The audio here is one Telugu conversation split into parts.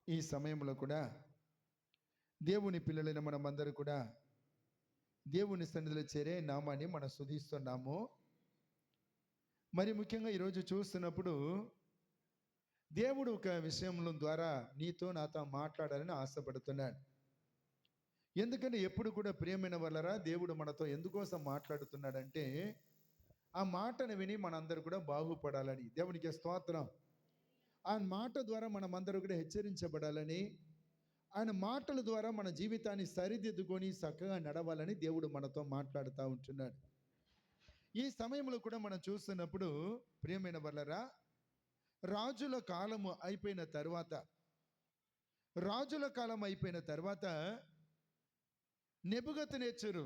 ఈ సమయంలో కూడా దేవుని పిల్లలైన మనమందరూ కూడా దేవుని సన్నిధిలో చేరే నామాన్ని మనం స్తుతిస్తున్నాము. మరి ముఖ్యంగా ఈరోజు చూస్తున్నప్పుడు దేవుడు ఒక విషయంలో ద్వారా నీతో నాతో మాట్లాడాలని ఆశపడుతున్నాడు. ఎందుకంటే ఎప్పుడు కూడా ప్రియమైన వాళ్ళరా దేవుడు మనతో ఎందుకోసం మాట్లాడుతున్నాడంటే ఆ మాటను విని మనందరూ కూడా బాగుపడాలని. దేవునికి స్తోత్రం. ఆ మాట ద్వారా మనమందరూ కూడా హెచ్చరించబడాలని, ఆయన మాటల ద్వారా మన జీవితాన్ని సరిదిద్దుకొని చక్కగా నడవాలని దేవుడు మనతో మాట్లాడుతూ ఉంటున్నాడు. ఈ సమయంలో కూడా మనం చూస్తున్నప్పుడు ప్రియమైన వాళ్ళరా, రాజుల కాలము అయిపోయిన తర్వాత రాజుల కాలం అయిపోయిన తర్వాత నెబుకద్నెజరు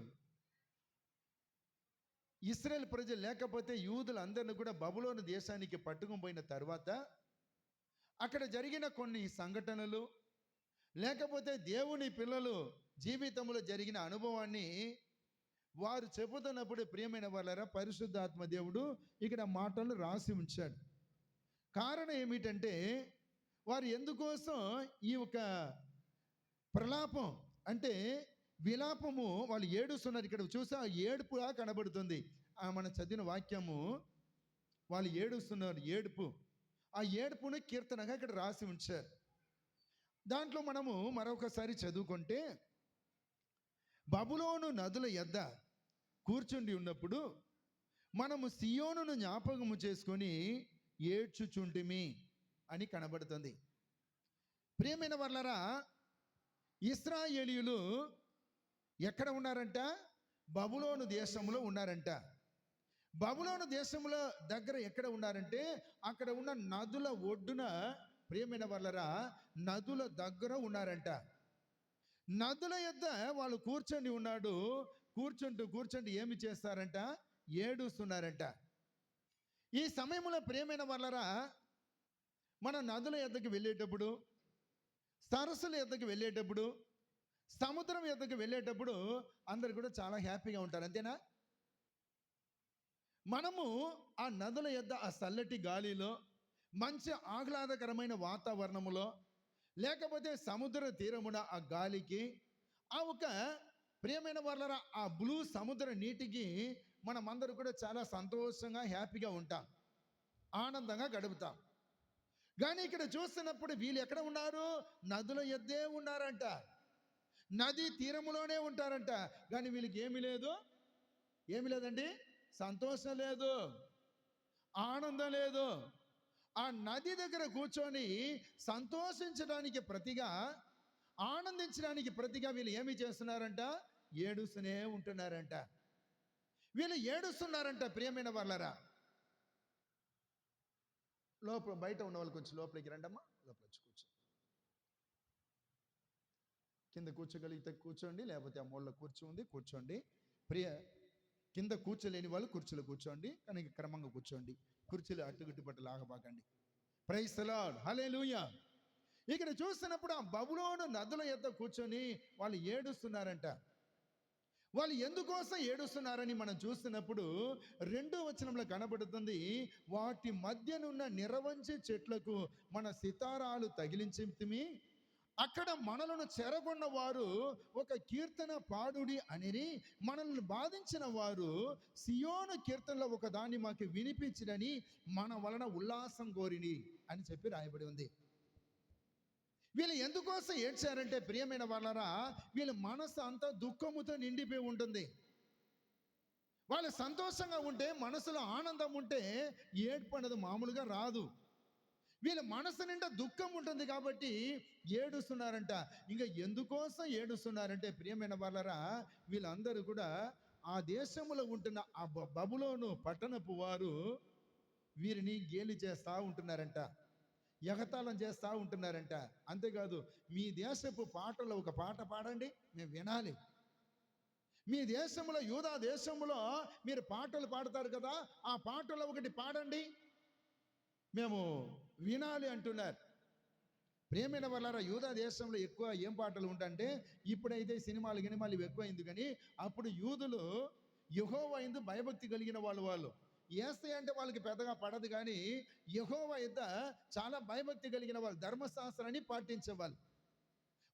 ఇశ్రాయేల్ ప్రజలు లేకపోతే యూదులందరిని కూడా బబులోను దేశానికి పట్టుకొని పోయిన తర్వాత అక్కడ జరిగిన కొన్ని సంఘటనలు, లేకపోతే దేవుని పిల్లలు జీవితంలో జరిగిన అనుభవాన్ని వారు చెబుతున్నప్పుడు ప్రియమైన వాళ్ళరా, పరిశుద్ధాత్మ దేవుడు ఇక్కడ మాటలు రాసి ఉంచాడు. కారణం ఏమిటంటే వారు ఎందుకోసం ఈ యొక్క ప్రలాపం అంటే విలాపము వాళ్ళు ఏడుస్తున్నారు. ఇక్కడ చూస్తే ఆ ఏడుపుగా కనబడుతుంది. మన చదివిన వాక్యము వాళ్ళు ఏడుస్తున్నారు, ఏడుపు. ఆ ఏడుపును కీర్తనగా ఇక్కడ రాసి ఉంచారు. దాంట్లో మనము మరొకసారి చదువుకుంటే, బబులోను నదుల యొద్ద కూర్చుండి ఉన్నప్పుడు మనము సియోనును జ్ఞాపకము చేసుకొని ఏడ్చుచుంటిమి అని కనబడుతుంది. ప్రియమైన వాళ్ళరా, ఇశ్రాయేలీయులు ఎక్కడ ఉన్నారంట? బబులోను దేశంలో ఉన్నారంట. బబులోను దేశంలో దగ్గర ఎక్కడ ఉన్నారంటే అక్కడ ఉన్న నదుల ఒడ్డున, ప్రియమైన వాళ్ళరా, నదుల దగ్గర ఉన్నారంట. నదుల యొద్ద వాళ్ళు కూర్చొని ఉన్నాడు. కూర్చుంటూ ఏమి చేస్తారంట? ఏడుస్తున్నారంట. ఈ సమయంలో ప్రియమైన వాళ్ళరా, మన నదుల యొద్దకు వెళ్ళేటప్పుడు, సరస్సుల యొద్దకు వెళ్ళేటప్పుడు, సముద్రం యొద్దకు వెళ్ళేటప్పుడు అందరు కూడా చాలా హ్యాపీగా ఉంటారు, అంతేనా? మనము ఆ నదుల యొద్ద ఆ చల్లటి గాలిలో, మంచి ఆహ్లాదకరమైన వాతావరణములో, లేకపోతే సముద్ర తీరమున ఆ గాలికి, ఆ ఒక ప్రియమైన వాళ్ళ ఆ బ్లూ సముద్ర నీటికి మనమందరూ కూడా చాలా సంతోషంగా హ్యాపీగా ఉంటాం, ఆనందంగా గడుపుతాం. కానీ ఇక్కడ చూస్తున్నప్పుడు వీళ్ళు ఎక్కడ ఉన్నారు? నదుల యొద్దే ఉన్నారంట, నది తీరములోనే ఉంటారంట. కానీ వీళ్ళకి ఏమీ లేదు. ఏమి లేదండి? సంతోషం లేదు, ఆనందం లేదు. ఆ నది దగ్గర కూర్చొని సంతోషించడానికి ప్రతిగా, ఆనందించడానికి ప్రతిగా వీళ్ళు ఏమి చేస్తున్నారంట? ఏడుస్తూనే ఉంటున్నారంట. వీళ్ళు ఏడుస్తున్నారంట. ప్రియమైన వాళ్ళరా, లోపల బయట ఉన్న వాళ్ళు కొంచెం లోపలికి రండమ్మా, లోపల వచ్చి కూర్చో. కింద కూర్చోగలిగితే కూర్చోండి, లేకపోతే ఆ మూలలో కూర్చోండి. కింద కూర్చోలేని వాళ్ళు కుర్చీలో కూర్చోండి, కానీ క్రమంగా కూర్చోండి. కుర్చీలు అట్టుగుట్టు పట్టు లాగబాకండి. ప్రైజ్ ది లార్డ్, హల్లెలూయా. ఇక్కడ చూస్తున్నప్పుడు ఆ బబులోను నదుల యొద్ద కూర్చొని వాళ్ళు ఏడుస్తున్నారంట. వాళ్ళు ఎందుకోసం ఏడుస్తున్నారని మనం చూస్తున్నప్పుడు 2వ వచనంలో కనబడుతుంది, వాటి మధ్యనున్న నిరవంచి చెట్లకు మన సితారాలు తగిలించితిమి, అక్కడ మనలను చెరగొన్న వారు ఒక కీర్తన పాడుడి అని, మనల్ని బాధించిన వారు సియోను కీర్తనలో ఒక దాన్ని మాకు వినిపించడని మన వలన ఉల్లాసం కోరిని అని చెప్పి రాయబడి ఉంది. వీళ్ళు ఎందుకోసం ఏడ్చారంటే ప్రియమైన వాళ్ళరా, వీళ్ళ మనసు అంతా దుఃఖముతో నిండిపోయి ఉంటుంది. వాళ్ళు సంతోషంగా ఉంటే, మనసులో ఆనందం ఉంటే ఏడుపు అనేది మామూలుగా రాదు. వీళ్ళ మనసు నిండా దుఃఖం ఉంటుంది కాబట్టి ఏడుస్తున్నారంట. ఇంకా ఎందుకోసం ఏడుస్తున్నారంటే ప్రియమైన వాళ్ళరా, వీళ్ళందరూ కూడా ఆ దేశంలో ఉంటున్న ఆ బబులోను పట్టణపు వారు వీరిని గేలి చేస్తూ ఉంటున్నారంట, ఎగతాళం చేస్తూ ఉంటున్నారంట. అంతేకాదు, మీ దేశపు పాటలో ఒక పాట పాడండి, మేము వినాలి. మీ దేశంలో, యూదా దేశంలో మీరు పాటలు పాడతారు కదా, ఆ పాటలో ఒకటి పాడండి, మేము వినాలి అంటున్నారు. ప్రియమైన వాళ్ళారా, యూదా దేశంలో ఎక్కువ ఏం పాటలు ఉంటాయంటే, ఇప్పుడైతే సినిమాలు గినిమాలు ఎక్కువైంది, కానీ అప్పుడు యూదులు యెహోవా యందు భయభక్తి కలిగిన వాళ్ళు. యేసయ్య అంటే వాళ్ళకి పెద్దగా పడదు, కానీ యెహోవా యుద్ధ చాలా భయభక్తి కలిగిన వాళ్ళు, ధర్మశాస్త్రాన్ని పాటించేవాళ్ళు.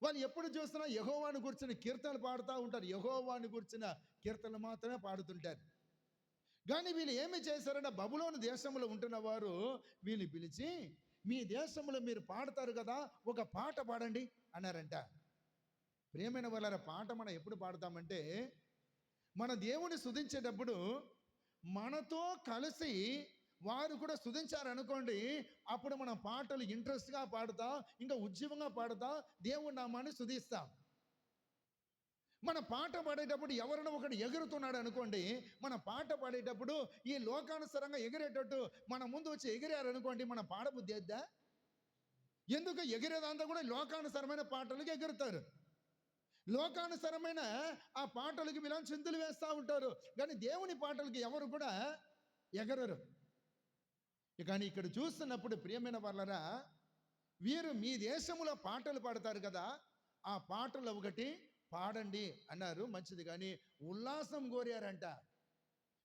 వాళ్ళు ఎప్పుడు చూసినా యెహోవాను గురించిన కీర్తనలు పాడుతూ ఉంటారు, యెహోవాను గురించిన కీర్తనలు మాత్రమే పాడుతుంటారు. కానీ వీళ్ళు ఏమి చేశారంటే, బబులోను దేశంలో ఉంటున్న వారు వీళ్ళు పిలిచి, మీ దేశంలో మీరు పాడతారు కదా, ఒక పాట పాడండి అన్నారంట. ప్రియమైన వాళ్ళ పాట మనం ఎప్పుడు పాడతామంటే, మన దేవుని స్తుతించేటప్పుడు మనతో కలిసి వారు కూడా స్తుతించారనుకోండి, అప్పుడు మనం పాటలు ఇంట్రెస్ట్గా పాడుతా, ఇంకా ఉజ్జీవంగా పాడుతా దేవుని నామాన్ని స్తుతిస్తాం. మన పాట పాడేటప్పుడు ఎవరైనా ఒకటి ఎగురుతున్నాడు అనుకోండి, మన పాట పాడేటప్పుడు ఈ లోకానుసరంగా ఎగిరేటట్టు మన ముందు వచ్చి ఎగిరారనుకోండి, మన పాడబుద్ధి చేద్దా? ఎందుకు ఎగిరేదంతా కూడా లోకానుసరమైన పాటలకు ఎగురుతారు. లోకానుసరమైన ఆ పాటలకి వీళ్ళని చిందులు వేస్తూ ఉంటారు, కానీ దేవుని పాటలకి ఎవరు కూడా ఎగరరు. కానీ ఇక్కడ చూస్తున్నప్పుడు ప్రియమైన వాళ్ళరా, వీరు మీ దేశంలో పాటలు పాడతారు కదా, ఆ పాటలు ఒకటి పాడండి అన్నారు. మంచిది, కానీ ఉల్లాసం కోరారంట.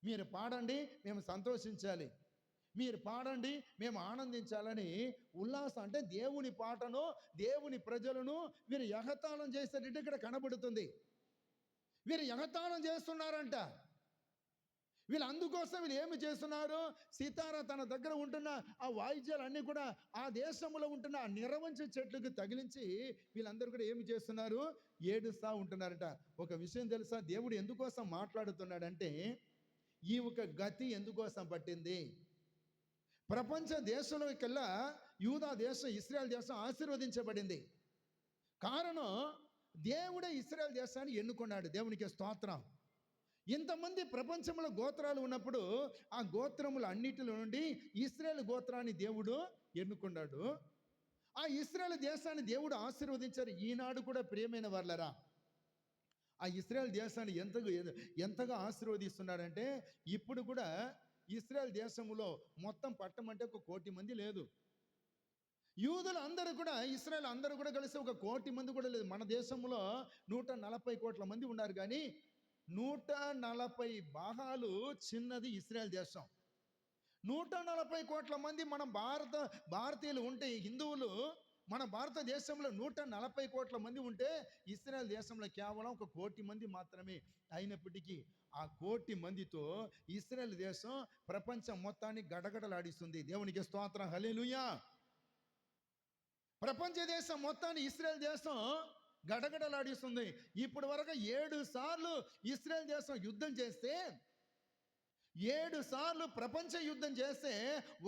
మీరు పాడండి, మేము సంతోషించాలి, మీరు పాడండి, మేము ఆనందించాలని. ఉల్లాసం అంటే దేవుని పాటను, దేవుని ప్రజలను వీరు ఎగతాళం చేసేటట్టు ఇక్కడ కనబడుతుంది. వీరు ఎగతాళం చేస్తున్నారంట. వీళ్ళు అందుకోసం వీళ్ళు ఏమి చేస్తున్నారు, సీతార తన దగ్గర ఉంటున్న ఆ వాయిద్యాలన్నీ కూడా ఆ దేశంలో ఉంటున్న ఆ నిరవంచ చెట్లకు తగిలించి వీళ్ళందరూ కూడా ఏమి చేస్తున్నారు, ఏడుస్తూ ఉంటున్నారట. ఒక విషయం తెలుసా, దేవుడు ఎందుకోసం మాట్లాడుతున్నాడంటే, ఈ ఒక గతి ఎందుకోసం పట్టింది. ప్రపంచ దేశంలోకెల్లా యూదా దేశం, ఇశ్రాయేల్ దేశం ఆశీర్వదించబడింది. కారణం, దేవుడే ఇశ్రాయేల్ దేశాన్ని ఎన్నుకున్నాడు. దేవునికి స్తోత్రం. ఇంతమంది ప్రపంచంలో గోత్రాలు ఉన్నప్పుడు ఆ గోత్రముల అన్నిటిలో నుండి ఇశ్రాయేల్ గోత్రాన్ని దేవుడు ఎన్నుకున్నాడు. ఆ ఇశ్రాయేల్ దేశాన్ని దేవుడు ఆశీర్వదించారు. ఈనాడు కూడా ప్రియమైన వాళ్ళరా, ఆ ఇశ్రాయేల్ దేశాన్ని ఎంతగా ఆశీర్వదిస్తున్నాడంటే, ఇప్పుడు కూడా ఇశ్రాయేల్ దేశంలో మొత్తం పట్టమంటే 1 కోటి మంది లేదు. యూదులు అందరూ కూడా, ఇశ్రాయేల్ అందరూ కూడా కలిసి 1 కోటి మంది కూడా లేదు. మన దేశంలో 140 కోట్ల మంది ఉన్నారు, కానీ 140 భాగాలు చిన్నది ఇశ్రాయేల్ దేశం. 140 కోట్ల మంది మన భారతీయులు ఉంటే, హిందువులు మన భారతదేశంలో 140 కోట్ల మంది ఉంటే, ఇశ్రాయేల్ దేశంలో కేవలం 1 కోటి మంది మాత్రమే. అయినప్పటికీ ఆ 1 కోటి మందితో ఇశ్రాయేల్ దేశం ప్రపంచం మొత్తాన్ని గడగడలాడిస్తుంది. దేవునికి స్తోత్రం, హల్లెలూయా. ప్రపంచ దేశం మొత్తాన్ని ఇశ్రాయేల్ దేశం గడగడలాడిస్తుంది. ఇప్పటి వరకు 7 సార్లు ఇశ్రాయేల్ దేశం యుద్ధం చేస్తే, 7 సార్లు ప్రపంచ యుద్ధం చేస్తే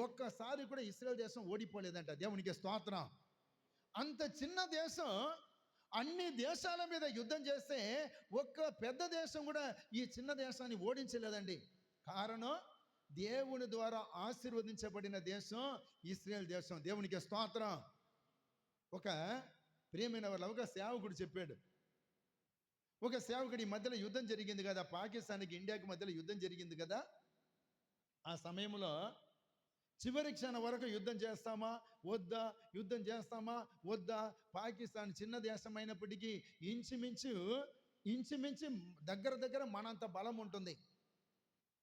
ఒక్కసారి కూడా ఇశ్రాయేల్ దేశం ఓడిపోలేదంట. దేవునికి స్తోత్రం. అంత చిన్న దేశం అన్ని దేశాల మీద యుద్ధం చేస్తే ఒక్క పెద్ద దేశం కూడా ఈ చిన్న దేశాన్ని ఓడించలేదండి. కారణం, దేవుని ద్వారా ఆశీర్వదించబడిన దేశం ఇశ్రాయేల్ దేశం. దేవునికి స్తోత్రం. ఒక ప్రియమైన వాళ్ళ ఒక సేవకుడు చెప్పాడు. ఒక సేవకుడు, ఈ మధ్యలో యుద్ధం జరిగింది కదా, పాకిస్తాన్కి ఇండియాకి మధ్యలో యుద్ధం జరిగింది కదా, ఆ సమయంలో చివరి క్షణం వరకు యుద్ధం చేస్తామా వద్దా, యుద్ధం చేస్తామా వద్దా, పాకిస్తాన్ చిన్న దేశం అయినప్పటికీ ఇంచుమించు దగ్గర మనంత బలం ఉంటుంది.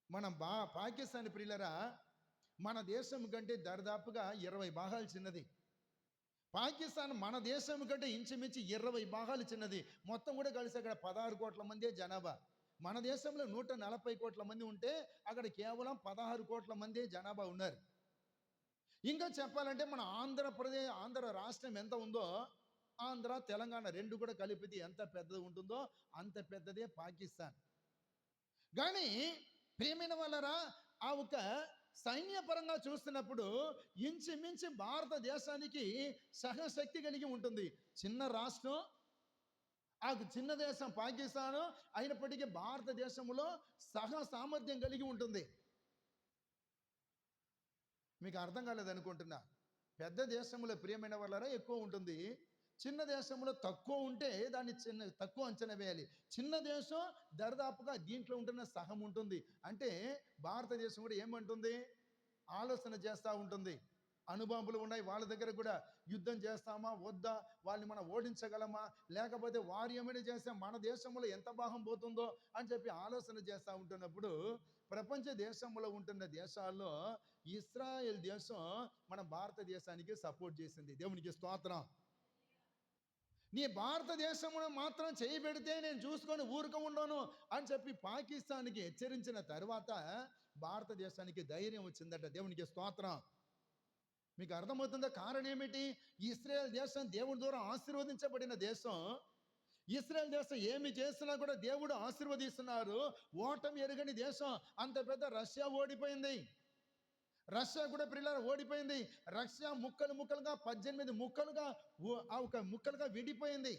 మన పాకిస్తాన్ ప్రియులరా, మన దేశం కంటే దరిదాపుగా 20 భాగాలు చిన్నది. పాకిస్తాన్ మన దేశం కంటే ఇంచుమించు 20 భాగాలు చిన్నది. మొత్తం కూడా కలిసి అక్కడ 16 కోట్ల మందే జనాభా. మన దేశంలో 140 కోట్ల మంది ఉంటే అక్కడ కేవలం 16 కోట్ల మందే జనాభా ఉన్నారు. ఇంకా చెప్పాలంటే మన ఆంధ్ర రాష్ట్రం ఎంత ఉందో, ఆంధ్ర తెలంగాణ 2 కూడా కలిపితే ఎంత పెద్దది ఉంటుందో అంత పెద్దదే పాకిస్తాన్. కానీ ప్రియమైన వాళ్ళరా, ఆ ఒక సైన్యపరంగా చూస్తున్నప్పుడు ఇంచుమించు భారతదేశానికి సహశక్తి కలిగి ఉంటుంది. చిన్న రాష్ట్రం, ఆ చిన్న దేశం పాకిస్తాన్ అయినప్పటికీ భారతదేశంలో సామర్థ్యం కలిగి ఉంటుంది. మీకు అర్థం కాలేదనుకుంటున్నా. పెద్ద దేశంలో ప్రియమైన వాళ్ళరా ఎక్కువ ఉంటుంది, చిన్న దేశంలో తక్కువ ఉంటే దాన్ని తక్కువ అంచనా వేయాలి. చిన్న దేశం దరిదాపుగా దీంట్లో ఉంటున్న సహం ఉంటుంది. అంటే భారతదేశం కూడా ఏమంటుంది, ఆలోచన చేస్తూ ఉంటుంది. అణుబాంబులు ఉన్నాయి వాళ్ళ దగ్గర కూడా. యుద్ధం చేస్తామా వద్దా, వాళ్ళని మనం ఓడించగలమా, లేకపోతే వారు ఏమైనా చేస్తే మన దేశంలో ఎంత భాగం పోతుందో అని చెప్పి ఆలోచన చేస్తూ ఉంటున్నప్పుడు, ప్రపంచ దేశంలో ఉంటున్న దేశాల్లో ఇస్రాయేల్ దేశం మన భారతదేశానికి సపోర్ట్ చేసింది. దేవునికి స్తోత్రం. నీ భారతదేశంలో మాత్రం చేయబెడితే నేను చూసుకొని ఊరుక ఉండను అని చెప్పి పాకిస్తాన్కి హెచ్చరించిన తర్వాత భారతదేశానికి ధైర్యం వచ్చిందట. దేవునికి స్తోత్రం. మీకు అర్థమవుతుందా? కారణం ఏమిటి? ఇశ్రాయేల్ దేశం దేవుడి ద్వారా ఆశీర్వదించబడిన దేశం. ఇశ్రాయేల్ దేశం ఏమి చేసినా కూడా దేవుడు ఆశీర్వదిస్తున్నారు. ఓటమి ఎరుగని దేశం. అంత పెద్ద రష్యా ఓడిపోయింది. రష్యా కూడా పిల్లలు ఓడిపోయింది. రష్యా ముక్కలు ముక్కలుగా 18 ముక్కలుగా విడిపోయింది.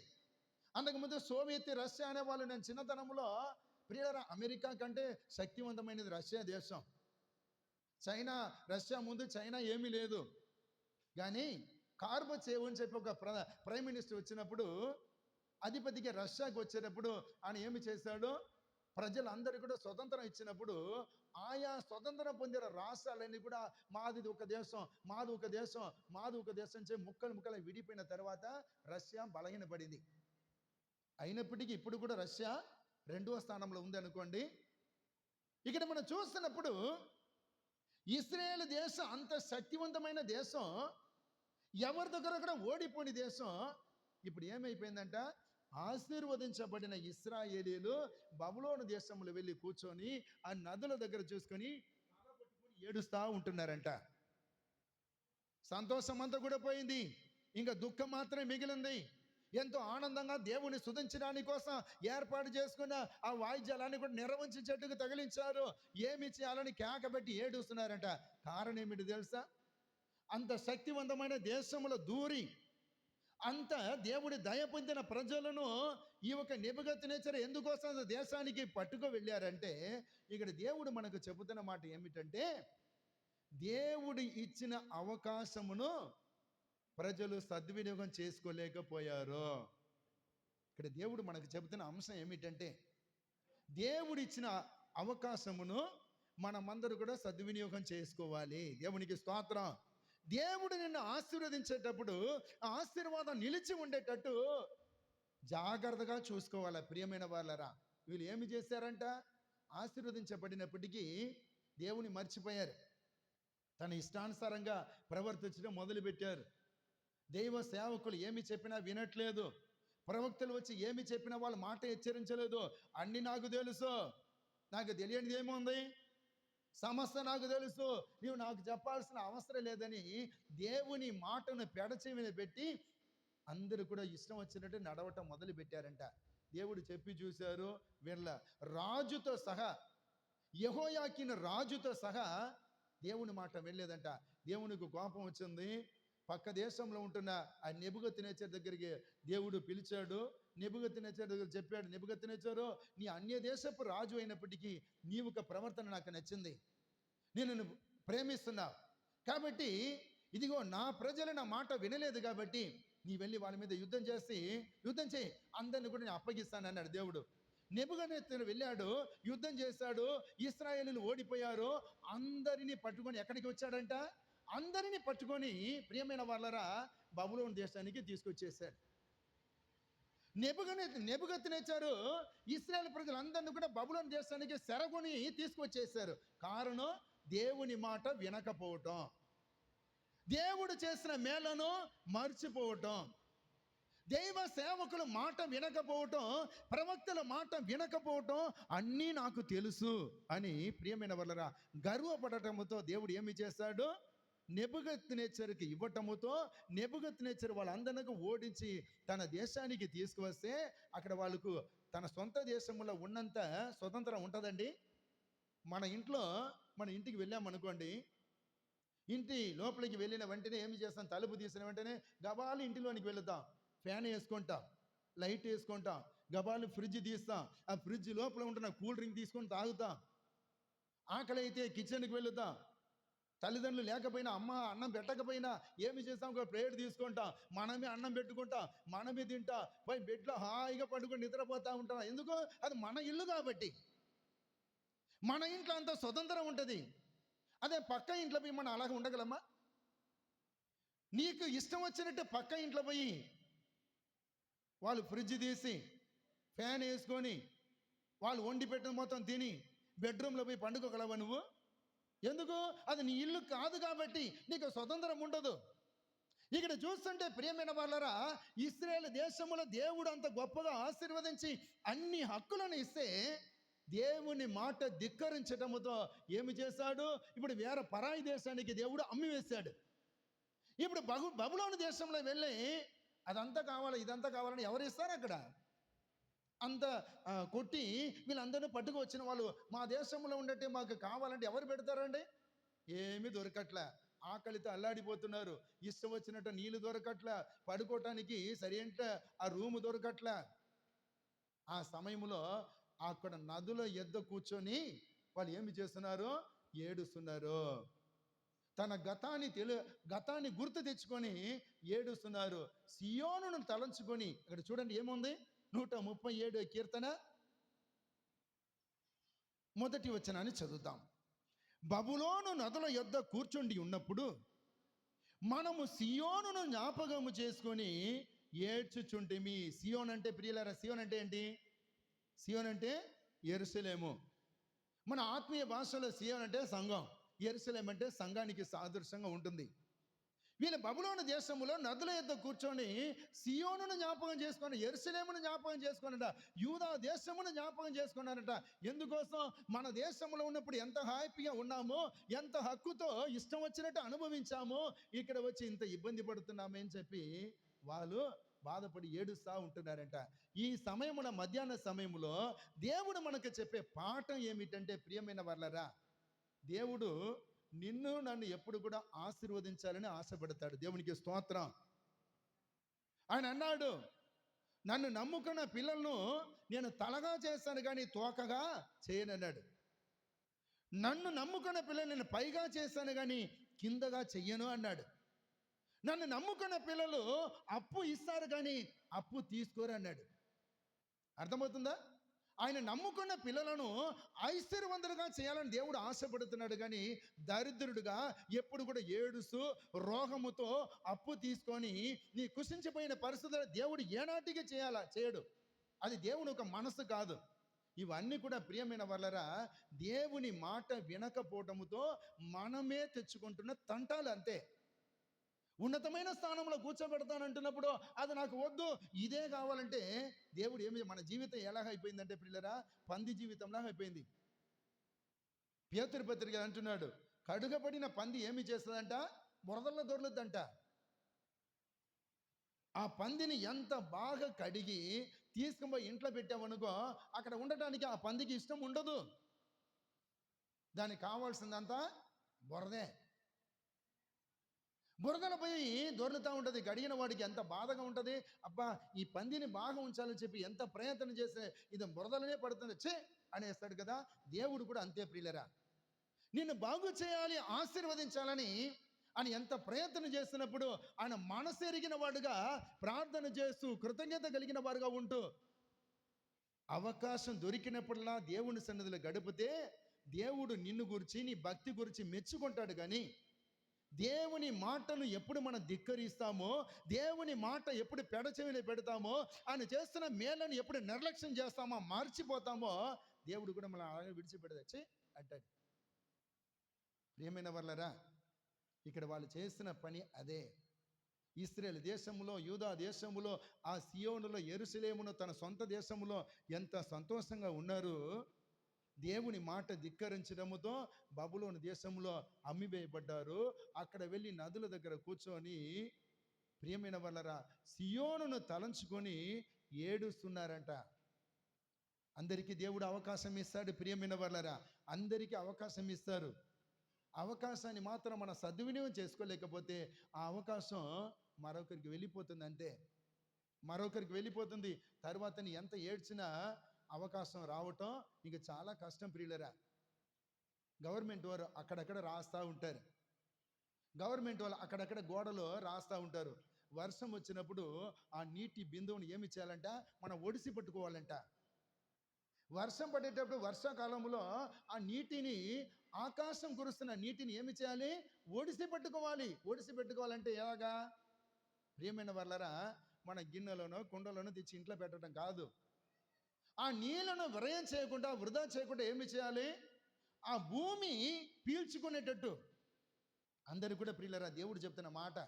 అంతకుముందు సోవియత్ రష్యా అనే వాళ్ళు, నేను చిన్నతనంలో ప్రియుల అమెరికా కంటే శక్తివంతమైనది రష్యా దేశం. చైనా, రష్యా ముందు చైనా ఏమీ లేదు. కానీ కార్బచేవ్ అని చెప్పి ఒక ప్రైమ్ మినిస్టర్ వచ్చినప్పుడు, అధిపతికి రష్యాకి వచ్చేటప్పుడు ఆయన ఏమి చేశాడు? ప్రజలందరూ కూడా స్వతంత్రం ఇచ్చినప్పుడు ఆయా స్వతంత్రం పొందిన రాష్ట్రాలన్నీ కూడా మాది ఒక దేశం, మాది ఒక దేశం, మాది ఒక దేశం చెప్పి ముక్కలు విడిపోయిన తర్వాత రష్యా బలహీనపడింది. అయినప్పటికీ ఇప్పుడు కూడా రష్యా 2వ స్థానంలో ఉంది అనుకోండి. ఇక్కడ మనం చూస్తున్నప్పుడు ఇశ్రాయేల్ దేశం అంత శక్తివంతమైన దేశం, ఎవరి దగ్గర కూడా ఓడిపోయిన దేశం, ఇప్పుడు ఏమైపోయిందంట? ఆశీర్వదించబడిన ఇశ్రాయేలీలు బబులోను దేశంలో వెళ్ళి కూర్చొని ఆ నదుల దగ్గర చూసుకొని ఏడుస్తూ ఉంటున్నారంట. సంతోషం అంతా కూడా పోయింది, ఇంకా దుఃఖం మాత్రమే మిగిలింది. ఎంతో ఆనందంగా దేవుని స్తుతించడానికి కోసం ఏర్పాటు చేసుకున్న ఆ వాయిద్యాలన్నీ కూడా నిర్వహించి చెట్టుకు తగిలించారు. ఏమి చేయాలని కేకబెట్టి ఏడుస్తున్నారంట. కారణం ఏమిటి తెలుసా? అంత శక్తివంతమైన దేశంలో దూరి అంత దేవుడి దయ పొందిన ప్రజలను ఈ ఒక నెబుకద్నెజరు ఎందుకోసం దేశానికి పట్టుకు వెళ్ళారంటే, ఇక్కడ దేవుడు మనకు చెబుతున్న మాట ఏమిటంటే, దేవుడు ఇచ్చిన అవకాశమును ప్రజలు సద్వినియోగం చేసుకోలేకపోయారు. ఇక్కడ దేవుడు మనకు చెబుతున్న అంశం ఏమిటంటే, దేవుడు ఇచ్చిన అవకాశమును మనమందరూ కూడా సద్వినియోగం చేసుకోవాలి. దేవునికి స్తోత్రం. దేవుడు నిన్ను ఆశీర్వదించేటప్పుడు ఆ ఆశీర్వాదం నిలిచి ఉండేటట్టు జాగ్రత్తగా చూసుకోవాలి. ప్రియమైన వాళ్ళరా, వీళ్ళు ఏమి చేశారంట? ఆశీర్వదించబడినప్పటికీ దేవుని మర్చిపోయారు. తన ఇష్టానుసారంగా ప్రవర్తించడం మొదలుపెట్టారు. దైవ సేవకులు ఏమి చెప్పినా వినట్లేదు. ప్రవక్తలు వచ్చి ఏమి చెప్పినా వాళ్ళ మాట హెచ్చరించలేదు. అన్ని నాకు తెలుసు, నాకు తెలియనిది ఏముంది, సమస్య నాకు తెలుసు, నీవు నాకు చెప్పాల్సిన అవసరం లేదని దేవుని మాటను పెడచెవిని పెట్టి అందరూ కూడా ఇష్టం వచ్చినట్టు నడవటం మొదలు పెట్టారంట. దేవుడు చెప్పి చూశారు, వీళ్ళ రాజుతో సహా, యెహోయాకీను రాజుతో సహా దేవుని మాట వెళ్ళలేదంట. దేవునికి కోపం వచ్చింది. పక్క దేశంలో ఉంటున్న ఆ నెబుకద్నెజరు దగ్గరికి దేవుడు పిలిచాడు. నెబుకద్నెజరు దగ్గర చెప్పాడు, నెబుకద్నెజరు, నీ అన్య దేశపు రాజు అయినప్పటికీ నీ ఒక ప్రవర్తన నాకు నచ్చింది, నేను ప్రేమిస్తున్నావు కాబట్టి ఇదిగో నా ప్రజలు నా మాట వినలేదు కాబట్టి నీ వెళ్ళి వాళ్ళ మీద యుద్ధం చేయి, అందరిని కూడా నేను అప్పగిస్తాను అన్నాడు దేవుడు. నెబుకద్నెజరు వెళ్ళాడు, యుద్ధం చేశాడు, ఇశ్రాయేలీయులు ఓడిపోయారు. అందరినీ పట్టుకొని ఎక్కడికి వచ్చాడంట? అందరినీ పట్టుకొని ప్రియమైన వాళ్ళరా బబులోను దేశానికి తీసుకొచ్చేసాడు. నెబుకద్నెజరు ఇశ్రాయేల్ ప్రజలందరినీ కూడా బబులోను దేశానికి చెరగొని తీసుకొచ్చేసారు. కారణం దేవుని మాట వినకపోవటం, దేవుడు చేసిన మేలను మర్చిపోవటం, దైవ సేవకుల మాట వినకపోవటం, ప్రవక్తల మాట వినకపోవటం. అన్నీ నాకు తెలుసు అని ప్రియమైన వాళ్ళరా గర్వపడటముతో దేవుడు ఏమి చేశాడు? నెబుకద్నెజరుకి ఇవ్వటముతో నెబుకద్నెజరు వాళ్ళందరినీ ఓడించి తన దేశానికి తీసుకువస్తే అక్కడ వాళ్ళకు తన సొంత దేశంలో ఉన్నంత స్వతంత్రం ఉంటుందండి. మన ఇంటికి వెళ్ళామనుకోండి, ఇంటి లోపలికి వెళ్ళిన వెంటనే ఏమి చేస్తాం? తలుపు తీసిన వెంటనే గబాలు ఇంటిలోనికి వెళుతాం, ఫ్యాన్ వేసుకుంటాం, లైట్ వేసుకుంటాం, గబాలు ఫ్రిడ్జ్ తీస్తాం, ఆ ఫ్రిడ్జ్ లోపల ఉంటున్న కూల్ డ్రింక్ తీసుకొని తాగుతాం. ఆకలి అయితే కిచెన్కి వెళుతాం. తల్లిదండ్రులు లేకపోయినా, అమ్మ అన్నం పెట్టకపోయినా ఏమి చేస్తాం? ఒక ప్లేట్ తీసుకుంటాం, మనమే అన్నం పెట్టుకుంటాం, మనమే తింటాం, పోయి బెడ్లో హాయిగా పడుకొని నిద్రపోతూ ఉంటాం. ఎందుకు? అది మన ఇల్లు కాబట్టి. మన ఇంట్లో అంత స్వతంత్రం ఉంటుంది. అదే పక్క ఇంట్లో పోయి మనం అలాగ ఉండగలమా? నీకు ఇష్టం వచ్చినట్టు పక్క ఇంట్లో పోయి వాళ్ళు ఫ్రిడ్జ్ తీసి ఫ్యాన్ వేసుకొని వాళ్ళు వండి పెట్టిన మొత్తం తిని బెడ్రూమ్లో పోయి పండుకోగలవా నువ్వు? ఎందుకు? అది నీ ఇల్లు కాదు కాబట్టి నీకు స్వతంత్రం ఉండదు. ఇక్కడ చూస్తుంటే ప్రియమైన వాళ్ళరా, ఇశ్రాయేలు దేశంలో దేవుడు అంత గొప్పగా ఆశీర్వదించి అన్ని హక్కులను ఇస్తే దేవుని మాట ధిక్కరించటముతో ఏమి చేశాడు? ఇప్పుడు వేరే పరాయి దేశానికి దేవుడు అమ్మి వేశాడు. ఇప్పుడు బబులోను దేశంలో వెళ్ళి అదంతా కావాలి ఇదంతా కావాలని ఎవరు ఇస్తారు? అక్కడ అంత కొట్టి వీళ్ళందరినీ పట్టుకు వచ్చిన వాళ్ళు మా దేశంలో ఉండటే మాకు కావాలంటే ఎవరు పెడతారండి? ఏమీ దొరకట్లే, ఆకలితో అల్లాడిపోతున్నారు. ఇష్టం వచ్చినట్టు నీళ్ళు దొరకట్లే, పడుకోవటానికి సరైన ఆ రూము దొరకట్లే. ఆ సమయంలో అక్కడ నదుల ఎద్ద కూర్చొని వాళ్ళు ఏమి చేస్తున్నారు? ఏడుస్తున్నారు. తన గతాన్ని గుర్తు తెచ్చుకొని ఏడుస్తున్నారు. సియోనును తలంచుకొని, ఇక్కడ చూడండి ఏముంది, 137 కీర్తన 1వ వచనాన్ని చదువుతాం. బబులోను నదుల యొద్ద కూర్చుండి ఉన్నప్పుడు మనము సియోనును జ్ఞాపకము చేసుకొని ఏడ్చుచుంటిమి. సియోన్ అంటే ప్రియులారా, సియోన్ అంటే ఏంటి? సియోన్ అంటే యెరూషలేము. మన ఆత్మీయ భాషలో సియోన్ అంటే సంఘం, యెరూషలేం అంటే సంఘానికి సాదృశ్యంగా ఉంటుంది. వీళ్ళ బబులోను దేశంలో నదుల యొద్ద కూర్చొని సియోనును జ్ఞాపకం చేసుకొని, యెరూషలేమును జ్ఞాపకం చేసుకున్నారట, యూదా దేశమును జ్ఞాపకం చేసుకున్నారట. ఎందుకోసం? మన దేశంలో ఉన్నప్పుడు ఎంత హ్యాపీగా ఉన్నామో, ఎంత హక్కుతో ఇష్టం వచ్చినట్టు అనుభవించామో, ఇక్కడ వచ్చి ఇంత ఇబ్బంది పడుతున్నామని చెప్పి వాళ్ళు బాధపడి ఏడుస్తూ ఉంటున్నారంట. ఈ సమయమున, మధ్యాహ్న సమయంలో దేవుడు మనకు చెప్పే పాఠం ఏమిటంటే, ప్రియమైన వాళ్ళరా, దేవుడు నిన్ను నన్ను ఎప్పుడు కూడా ఆశీర్వదించాలని ఆశపడతాడు. దేవునికి స్తోత్రం. ఆయన అన్నాడు, నన్ను నమ్ముకున్న పిల్లలను నేను తలగా చేస్తాను కానీ తోకగా చేయనన్నాడు. నన్ను నమ్ముకున్న పిల్లలు నేను పైగా చేస్తాను కానీ కిందగా చెయ్యను అన్నాడు. నన్ను నమ్ముకున్న పిల్లలు అప్పు ఇస్తారు కానీ అప్పు తీసుకోరు అన్నాడు. అర్థమవుతుందా? ఆయన నమ్ముకున్న పిల్లలను ఐశ్వర్యవంతులుగా చేయాలని దేవుడు ఆశపడుతున్నాడు కానీ దరిద్రుడుగా ఎప్పుడు కూడా ఏడుస్తూ రోగముతో అప్పు తీసుకొని నీ కుషించిపోయిన పరిస్థితుల్లో దేవుడు ఏనాటికి చేయడు. అది దేవుని ఒక మనసు కాదు. ఇవన్నీ కూడా ప్రియమైన వాళ్ళరా, దేవుని మాట వినకపోవటముతో మనమే తెచ్చుకుంటున్న తంటాలు అంతే. ఉన్నతమైన స్థానంలో కూర్చోబెడతానంటున్నప్పుడు అది నాకు వద్దు, ఇదే కావాలంటే దేవుడు ఏమి, మన జీవితం ఎలా అయిపోయిందంటే ప్రియులరా, పంది జీవితంలాగా అయిపోయింది. పేతురు పత్రిక అంటున్నాడు, కడుగబడిన పంది ఏమి చేస్తుందంట? బురదల్లో దొర్లుద్దంట. ఆ పందిని ఎంత బాగా కడిగి తీసుకుపోయి ఇంట్లో పెట్టామనుకో, అక్కడ ఉండటానికి ఆ పందికి ఇష్టం ఉండదు. దానికి కావాల్సిందంతా బురదే. బురదల పోయి దొర్లుతూ ఉంటుంది. కడిగిన వాడికి ఎంత బాధగా ఉంటుంది. అబ్బా, ఈ పందిని బాగా ఉంచాలని చెప్పి ఎంత ప్రయత్నం చేస్తే ఇది బురదలనే పడుతుంది, చే అనేస్తాడు కదా. దేవుడు కూడా అంతే ప్రియులరా, నిన్ను బాగు చేయాలి, ఆశీర్వదించాలని అని ఎంత ప్రయత్నం చేస్తున్నప్పుడు ఆయన మనసు ఎరిగిన వాడుగా ప్రార్థన చేస్తూ కృతజ్ఞత కలిగిన వారుగా ఉంటూ అవకాశం దొరికినప్పుడల్లా దేవుని సన్నిధిలో గడిపితే దేవుడు నిన్ను గురించి, నీ భక్తి గురించి మెచ్చుకుంటాడు. కానీ దేవుని మాటను ఎప్పుడు మనం ధిక్కరిస్తామో, దేవుని మాట ఎప్పుడు పెడచెవిలో పెడతామో, ఆయన చేస్తున్న మేలను ఎప్పుడు నిర్లక్ష్యం చేస్తామో, మర్చిపోతామో, దేవుడు కూడా మనం అలాగే విడిచిపెడదచ్చి అంటాడు. ప్రియమైన వాళ్ళరా, ఇక్కడ వాళ్ళు చేసిన పని అదే. ఇశ్రాయేలు దేశంలో, యూదా దేశంలో, ఆ సియోనులో, యెరూషలేములో, తన సొంత దేశంలో ఎంత సంతోషంగా ఉన్నారు. దేవుని మాట ధిక్కరించడముతో బబులోను దేశంలో అమ్మివేయబడ్డారు. అక్కడ వెళ్ళి నదుల దగ్గర కూర్చొని ప్రియమైన వాళ్ళరా, సియోనును తలంచుకొని ఏడుస్తున్నారంట. అందరికీ దేవుడు అవకాశం ఇస్తాడు. ప్రియమైన వాళ్ళరా, అందరికీ అవకాశం ఇస్తారు. అవకాశాన్ని మాత్రం మనం సద్వినియోగం చేసుకోలేకపోతే ఆ అవకాశం మరొకరికి వెళ్ళిపోతుంది. అంతే, మరొకరికి వెళ్ళిపోతుంది. తర్వాత నీ ఎంత ఏడ్చినా అవకాశం రావటం ఇంక చాలా కష్టం ప్రియులరా. గవర్నమెంట్ వారు అక్కడక్కడ రాస్తూ ఉంటారు. గవర్నమెంట్ వాళ్ళు అక్కడక్కడ గోడలో రాస్తూ ఉంటారు. వర్షం వచ్చినప్పుడు ఆ నీటి బిందువుని ఏమి చేయాలంట? మనం ఒడిసి పట్టుకోవాలంట. వర్షం పడేటప్పుడు వర్షాకాలంలో ఆ నీటిని ఆకాశం కురుస్తున్న నీటిని ఏమి చేయాలి? ఒడిసి పెట్టుకోవాలి. ఒడిసి పెట్టుకోవాలంటే ఎలాగా? ప్రియమైన వాళ్ళరా, మన గిన్నెలోనో కుండలోనో తెచ్చి ఇంట్లో పెట్టడం కాదు. ఆ నీళ్లను వ్యయం చేయకుండా, వృధా చేయకుండా ఏమి చేయాలి? ఆ భూమి పీల్చుకునేటట్టు. అందరికి కూడా ప్రియులరా, దేవుడు చెప్తున్న మాట,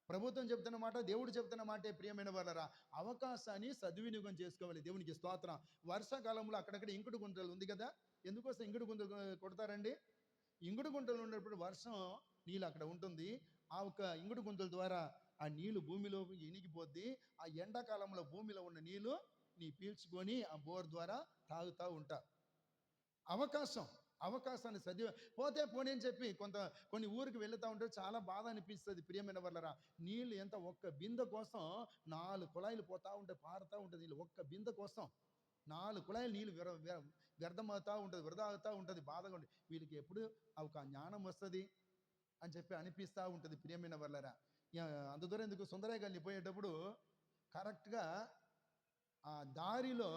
ప్రభుత్వం చెప్తున్న మాట, దేవుడు చెప్తున్న మాటే ప్రియమైన వాళ్ళరా. అవకాశాన్ని సద్వినియోగం చేసుకోవాలి. దేవునికి స్తోత్రం. వర్షాకాలంలో అక్కడక్కడ ఇంకుడు గుంటలు ఉంది కదా. ఎందుకోసం ఇంకుడు గుంటలు కొడతారండి? ఇంకుడు గుంటలు ఉన్నప్పుడు వర్షం నీళ్ళు అక్కడ ఉంటుంది. ఆ ఒక ఇంకుడు గుంటల ద్వారా ఆ నీళ్లు భూమిలో ఇనిగిపోద్ది. ఆ ఎండాకాలంలో భూమిలో ఉన్న నీళ్లు నీ పీల్చుకొని ఆ బోర్ ద్వారా తాగుతూ ఉంటా. అవకాశాన్ని పోతే పోనీ అని చెప్పి కొన్ని ఊరికి వెళుతూ ఉంటే చాలా బాధ అనిపిస్తుంది. ప్రియమైన వాళ్ళరా, నీళ్ళు ఎంత ఒక్క బిందె కోసం 4 కుళాయిలు పోతా ఉంటే పారుతూ ఉంటుంది. నీళ్ళు ఒక్క బిందె కోసం 4 కుళాయిలు నీళ్ళు వ్యర్థమవుతూ ఉంటుంది, వృధా అవుతూ ఉంటుంది. బాధగా ఉంటుంది. వీళ్ళకి ఎప్పుడు ఒక జ్ఞానం వస్తుంది అని చెప్పి అనిపిస్తూ ఉంటుంది. ప్రియమైన వాళ్ళరా, అంత దూరం ఎందుకు, సుందరయ్య పోయేటప్పుడు కరెక్ట్గా ఆ దారిలో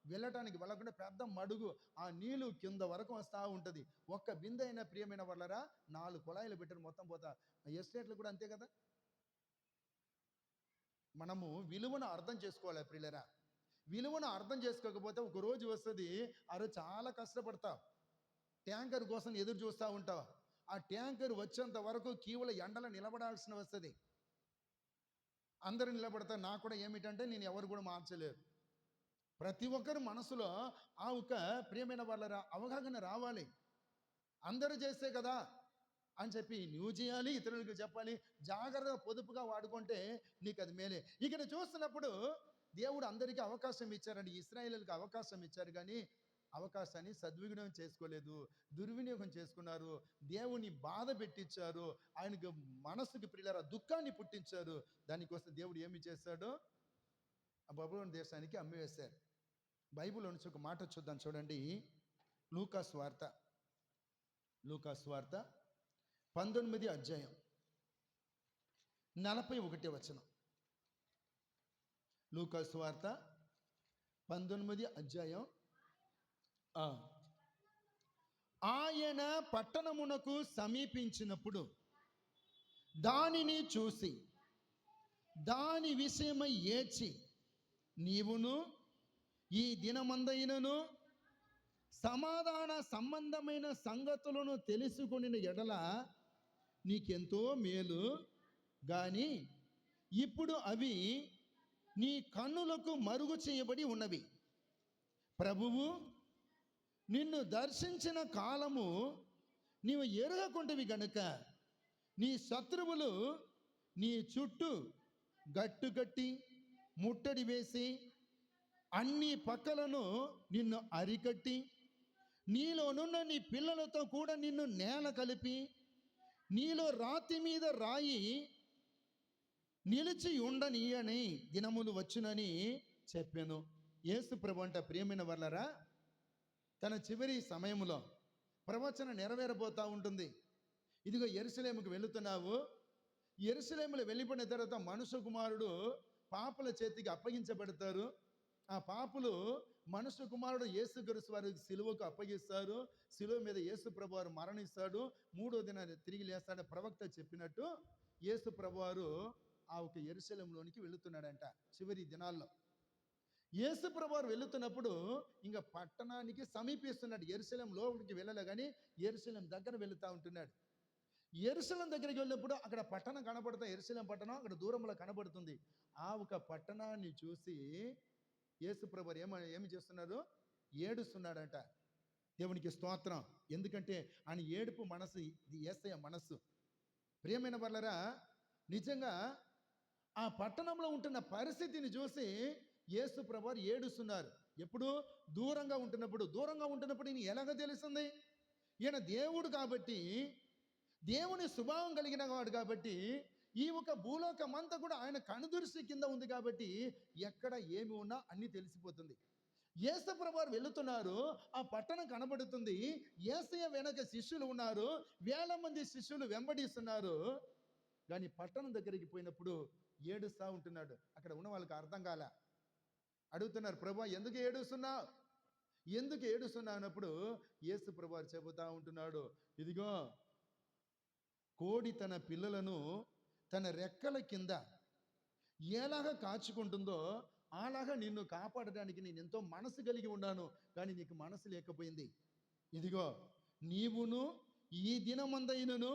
వెళ్ళకుండా పెద్ద మడుగు, ఆ నీళ్లు కింద వరకు వస్తూ ఉంటుంది. ఒక్క బిందె అయినా ప్రియమైన వాళ్ళరా 4 కుళాయిలు పెట్టిన మొత్తం పోతా. ఎస్టేట్లు కూడా అంతే కదా. మనము విలువను అర్థం చేసుకోవాలి ప్రియులరా. విలువను అర్థం చేసుకోకపోతే ఒక రోజు వస్తుంది, ఆ రోజు చాలా కష్టపడతావు. ట్యాంకర్ కోసం ఎదురు చూస్తూ ఉంటావు. ఆ ట్యాంకర్ వచ్చేంత వరకు క్యూల ఎండలో నిలబడాల్సిన వస్తుంది. అందరూ నిలబడతారు. నాకు కూడా ఏమిటంటే, నేను ఎవరు కూడా మార్చలేరు. ప్రతి ఒక్కరు మనసులో ఆ ఒక ప్రియమైన వాళ్ళ అవగాహన రావాలి. అందరూ చేస్తే కదా అని చెప్పి నువ్వు చేయాలి, ఇతరులకు చెప్పాలి. జాగ్రత్తగా పొదుపుగా వాడుకుంటే నీకు అది మేలే. ఇక్కడ చూస్తున్నప్పుడు దేవుడు అందరికీ అవకాశం ఇచ్చారండి. ఇశ్రాయేలుకి అవకాశం ఇచ్చారు, కానీ అవకాశాన్ని సద్వినియోగం చేసుకోలేదు, దుర్వినియోగం చేసుకున్నారు. దేవుని బాధ పెట్టించారు, ఆయనకు మనసుకి ప్రియులారా దుఃఖాన్ని పుట్టించారు. దానికోసం దేవుడు ఏమి చేశాడు? ఆ బబులోను దేశానికి అమ్మివేశారు. బైబిల్ నుంచి ఒక మాట చూద్దాం, చూడండి. లూకాసు వార్త 19 అధ్యాయం 41 వచనం. లూకాసు వార్త 19 అధ్యాయం. ఆయన పట్టణమునకు సమీపించినప్పుడు దానిని చూసి దాని విషయమై ఏడ్చి, నీవును ఈ దినమందైనను సమాధాన సంబంధమైన సంగతులను తెలుసుకొనిన ఎడల నీకెంతో మేలు, కానీ ఇప్పుడు అవి నీ కన్నులకు మరుగు చేయబడి ఉన్నవి. ప్రభువు నిన్ను దర్శించిన కాలము నీవు ఎరుగకుంటవి గనుక నీ శత్రువులు నీ చుట్టూ గట్టుకట్టి ముట్టడి వేసి అన్ని పక్కలను నిన్ను అరికట్టి నీలోనున్న నీ పిల్లలతో కూడా నిన్ను నేల కలిపి నీలో రాతి మీద రాయి నిలిచి ఉండనీయని దినములు వచ్చునని చెప్పాను. యేసు ప్రభు అంట, ప్రియమైన వాళ్ళరా, తన చివరి సమయంలో ప్రవచన నెరవేరబోతూ ఉంటుంది. ఇదిగో యెరూషలేముకు వెళుతున్నావు. యెరూషలేములో వెళ్ళిపోయిన తర్వాత మనుష్య కుమారుడు పాపుల చేతికి అప్పగించబడతారు. ఆ పాపులు మనుష్య కుమారుడు యేసుక్రీస్తు వారికి సిలువకు అప్పగిస్తారు. సిలువ మీద యేసు ప్రభు వారు మరణిస్తాడు, 3వ దినాన్ని తిరిగి లేస్తాడు. ప్రవక్త చెప్పినట్టు యేసు ప్రభు వారు ఆ ఒక యెరూషలేములోనికి వెళుతున్నాడంట చివరి దినాల్లో. యేసు ప్రభు వారు వెళుతున్నప్పుడు ఇంకా పట్టణానికి సమీపిస్తున్నాడు. యెరూషలేం లోపలికి వెళ్ళలే, కానీ యెరూషలేం దగ్గర వెళుతూ ఉంటున్నాడు. యెరూషలేం దగ్గరికి వెళ్ళినప్పుడు అక్కడ పట్టణం కనబడుతుంది. యెరూషలేం పట్టణం అక్కడ దూరంలో కనబడుతుంది. ఆ ఒక పట్టణాన్ని చూసి యేసు ప్రభు ఏమి చేస్తున్నారు? ఏడుస్తున్నాడంట. దేవునికి స్తోత్రం. ఎందుకంటే ఆయన ఏడుపు మనసు, ఇది యేసయ్య మనస్సు. ప్రియమైన వాళ్ళరా, నిజంగా ఆ పట్టణంలో ఉంటున్న పరిస్థితిని చూసి యేసు ప్రభు వారు ఏడుస్తున్నారు. ఎప్పుడు? దూరంగా ఉంటున్నప్పుడు ఈయన ఎలాగ తెలుస్తుంది? ఈయన దేవుడు కాబట్టి, దేవుని స్వభావం కలిగిన వాడు కాబట్టి, ఈ ఒక భూలోకమంతా కూడా ఆయన కనుదృష్టి కింద ఉంది కాబట్టి ఎక్కడ ఏమి ఉన్నా అన్నీ తెలిసిపోతుంది. యేసు ప్రభు వారు వెళుతున్నారు, ఆ పట్టణం కనబడుతుంది. యేసయ్య వెనక శిష్యులు ఉన్నారు, వేల మంది శిష్యులు వెంబడిస్తున్నారు. కానీ పట్టణం దగ్గరికి పోయినప్పుడు ఏడుస్తూ ఉంటున్నాడు. అక్కడ ఉన్న వాళ్ళకి అర్థం కాలే. అడుగుతున్నారు, ప్రభు ఎందుకు ఏడుస్తున్నావు? ఎందుకు ఏడుస్తున్నా అన్నప్పుడు యేసు ప్రభువారు చెబుతా ఉంటున్నాడు, ఇదిగో కోడి తన పిల్లలను తన రెక్కల కింద ఎలాగా కాచుకుంటుందో అలాగా నిన్ను కాపాడడానికి నేను ఎంతో మనసు కలిగి ఉన్నాను, కానీ నీకు మనసు లేకపోయింది. ఇదిగో నీవును ఈ దినమందైనను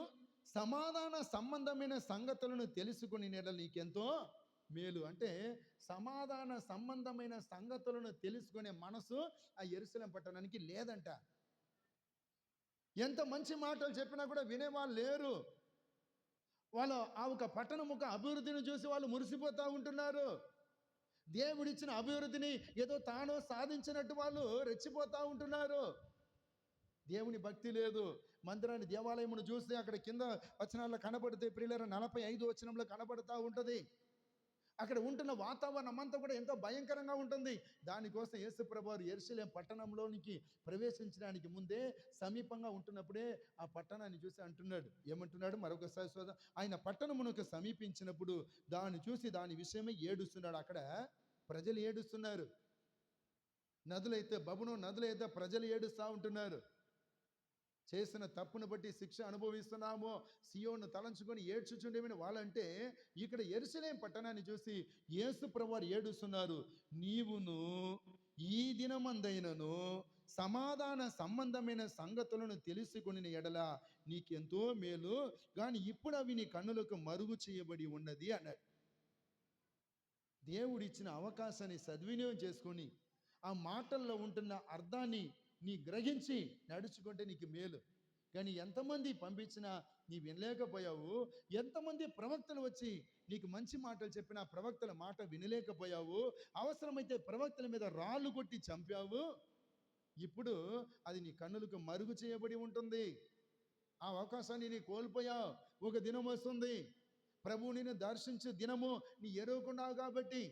సమాధాన సంబంధమైన సంగతులను తెలుసుకుని నెల నీకెంతో మేలు. అంటే సమాధాన సంబంధమైన సంగతులను తెలుసుకునే మనసు ఆ యెరూషలేము పట్టణానికి లేదంట. ఎంత మంచి మాటలు చెప్పినా కూడా వినేవాళ్ళు లేరు. వాళ్ళు ఆ ఒక పట్టణం ఒక అభివృద్ధిని చూసి వాళ్ళు మురిసిపోతూ ఉంటున్నారు. దేవుడిచ్చిన అభివృద్ధిని ఏదో తాను సాధించినట్టు వాళ్ళు రెచ్చిపోతూ ఉంటున్నారు. దేవుని భక్తి లేదు. మందిరాన్ని దేవాలయమును చూస్తే అక్కడ కింద వచనాల్లో కనబడితే ప్రియులారా 45 వచనంలో కనబడుతూ ఉంటుంది. అక్కడ ఉంటున్న వాతావరణం అంతా కూడా ఎంతో భయంకరంగా ఉంటుంది. దానికోసం యేసు ప్రభువారు యెరూషలేము పట్టణంలోనికి ప్రవేశించడానికి ముందే సమీపంగా ఉంటున్నప్పుడే ఆ పట్టణాన్ని చూసి అంటున్నాడు, ఏమంటున్నాడు మరొకసారి చూద్దాం. ఆయన పట్టణమునకు సమీపించినప్పుడు దాన్ని చూసి దాని విషయమే ఏడుస్తున్నాడు. అక్కడ ప్రజలు ఏడుస్తున్నారు. నదులైతే ప్రజలు ఏడుస్తూ ఉంటున్నారు. చేసిన తప్పును బట్టి శిక్ష అనుభవిస్తున్నామో సియోను తలంచుకొని ఏడ్చుచుండేమని వాళ్ళంటే, ఇక్కడ యెరూషలేము పట్టణాన్ని చూసి యేసు ప్రభువారు ఏడుస్తున్నారు. నీవును ఈ దినమందైనను సమాధాన సంబంధమైన సంగతులను తెలుసుకుని ఎడల నీకెంతో మేలు, కానీ ఇప్పుడు అవి నీ కన్నులకు మరుగు చేయబడి ఉన్నది అన్నాడు. దేవుడిచ్చిన అవకాశాన్ని సద్వినియోగం చేసుకొని ఆ మాటల్లో ఉంటున్న అర్థాన్ని నీ గ్రహించి నడుచుకుంటే నీకు మేలు. కానీ ఎంతమంది పంపించినా నీ వినలేకపోయావు. ఎంతమంది ప్రవక్తలు వచ్చి నీకు మంచి మాటలు చెప్పినా ప్రవక్తల మాట వినలేకపోయావు. అవసరమైతే ప్రవక్తల మీద రాళ్ళు కొట్టి చంపావు. ఇప్పుడు అది నీ కన్నులకు మరుగు చేయబడి ఉంటుంది. ఆ అవకాశాన్ని నీ కోల్పోయావు. ఒక దినం వస్తుంది, ప్రభువు నిన్ను దర్శించే దినము నీ ఎరుగుకున్నావు కాబట్టి.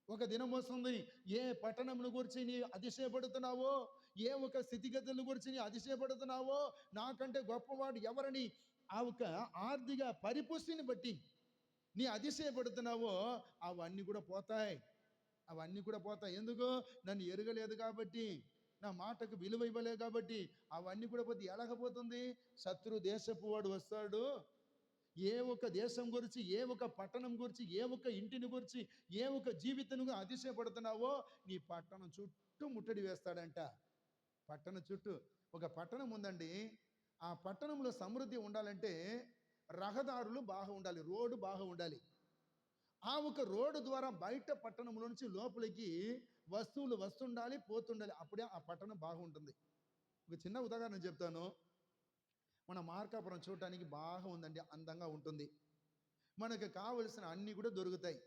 ఒక దినం వస్తుంది, ఏ పట్టణమును గురించి నీ అతిశయపడుతున్నావో, ఏ ఒక స్థితిగతుల గురించి నీ అతిశయపడుతున్నావో, నాకంటే గొప్పవాడు ఎవరని ఆ ఒక ఆర్థిక పరిపుష్టిని బట్టి నీ అతిశయపడుతున్నావో అవన్నీ కూడా పోతాయి. ఎందుకు? నన్ను ఎరగలేదు కాబట్టి, నా మాటకు విలువ ఇవ్వలేదు కాబట్టి. అవన్నీ కూడా పోతే ఎలాగపోతుంది? శత్రు దేశపు వాడు వస్తాడు. ఏ ఒక దేశం గురించి, ఏ ఒక పట్టణం గురించి, ఏ ఒక ఇంటిని గురించి, ఏ ఒక జీవితం అతిశయపడుతున్నావో నీ పట్టణం చుట్టూ ముట్టడి వేస్తాడంట. పట్టణం చుట్టూ ఒక పట్టణం ఉందండి. ఆ పట్టణంలో సమృద్ధి ఉండాలంటే రహదారులు బాగా ఉండాలి, రోడ్డు బాగా ఉండాలి. ఆ ఒక రోడ్డు ద్వారా బయట పట్టణంలో నుంచి లోపలికి వస్తువులు వస్తుండాలి, పోతుండాలి. అప్పుడే ఆ పట్టణం బాగుంటుంది. ఒక చిన్న ఉదాహరణ చెప్తాను. మన మార్కాపురం చూడటానికి బాగా ఉందండి, అందంగా ఉంటుంది. మనకు కావలసిన అన్నీ కూడా దొరుకుతాయి.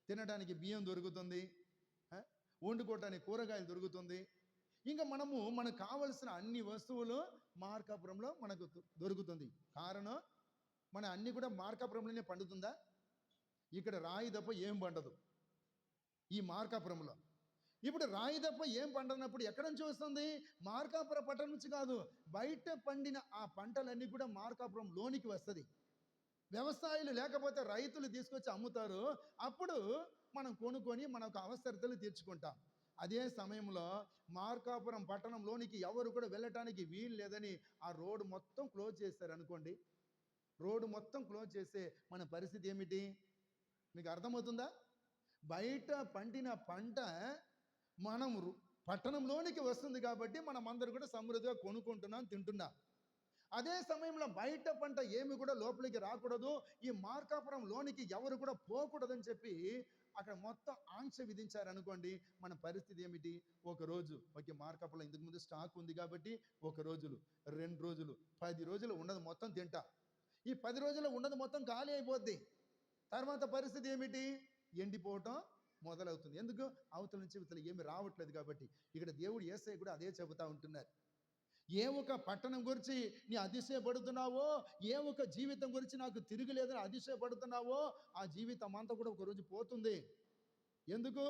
తినడానికి బియ్యం దొరుకుతుంది, వండుకోవటానికి కూరగాయలు దొరుకుతుంది. ఇంకా మనకు కావలసిన అన్ని వస్తువులు మార్కాపురంలో మనకు దొరుకుతుంది. కారణం, మన అన్నీ కూడా మార్కాపురంలోనే పండుతుందా? ఇక్కడ రాయి తప్ప ఏం పండదు ఈ మార్కాపురంలో. ఇప్పుడు రాయి తప్ప ఏం పండనప్పుడు ఎక్కడ నుంచి వస్తుంది? మార్కాపురం పట్టణం నుంచి కాదు, బయట పండిన ఆ పంటలన్నీ కూడా మార్కాపురం లోనికి వస్తుంది. వ్యవసాయాలు లేకపోతే రైతులు తీసుకొచ్చి అమ్ముతారు. అప్పుడు మనం కొనుక్కొని మనకు అవసరతలు తీర్చుకుంటాం. అదే సమయంలో మార్కాపురం పట్టణంలోనికి ఎవరు కూడా వెళ్ళటానికి వీలు లేదని ఆ రోడ్డు మొత్తం క్లోజ్ చేస్తారు అనుకోండి. రోడ్డు మొత్తం క్లోజ్ చేస్తే మన పరిస్థితి ఏమిటి? మీకు అర్థమవుతుందా? బయట పండిన పంట మనం పట్టణంలోనికి వస్తుంది కాబట్టి మనం అందరూ కూడా సమృద్ధిగా కొనుక్కుంటున్నాం, తింటున్నాం. అదే సమయంలో బయట పంట ఏమి కూడా లోపలికి రాకూడదు, ఈ మార్కాపురం లోనికి ఎవరు కూడా పోకూడదని చెప్పి అక్కడ మొత్తం ఆంక్ష విధించారనుకోండి. మన పరిస్థితి ఏమిటి? ఒక రోజు ఓకే, మార్కాపురం ఇంతకు ముందు స్టాక్ ఉంది కాబట్టి 1 రోజులు, 2 రోజులు, 10 రోజులు ఉన్నది మొత్తం తింటా. ఈ 10 రోజుల్లో ఉన్నది మొత్తం ఖాళీ అయిపోద్ది. తర్వాత పరిస్థితి ఏమిటి? ఎండిపోవటం మొదలవుతుంది. ఎందుకు? అవతల నుంచి ఇవతల ఏమి రావట్లేదు కాబట్టి. ఇక్కడ దేవుడు యేసయ్య కూడా అదే చెబుతా ఉంటున్నారు. ఏ ఒక పట్టణం గురించి నీ అతిశయపడుతున్నావో, ఏ ఒక జీవితం గురించి నాకు తిరుగులేదని అతిశయపడుతున్నావో, ఆ జీవితం అంతా కూడా ఒకరోజు పోతుంది. ఎందుకు?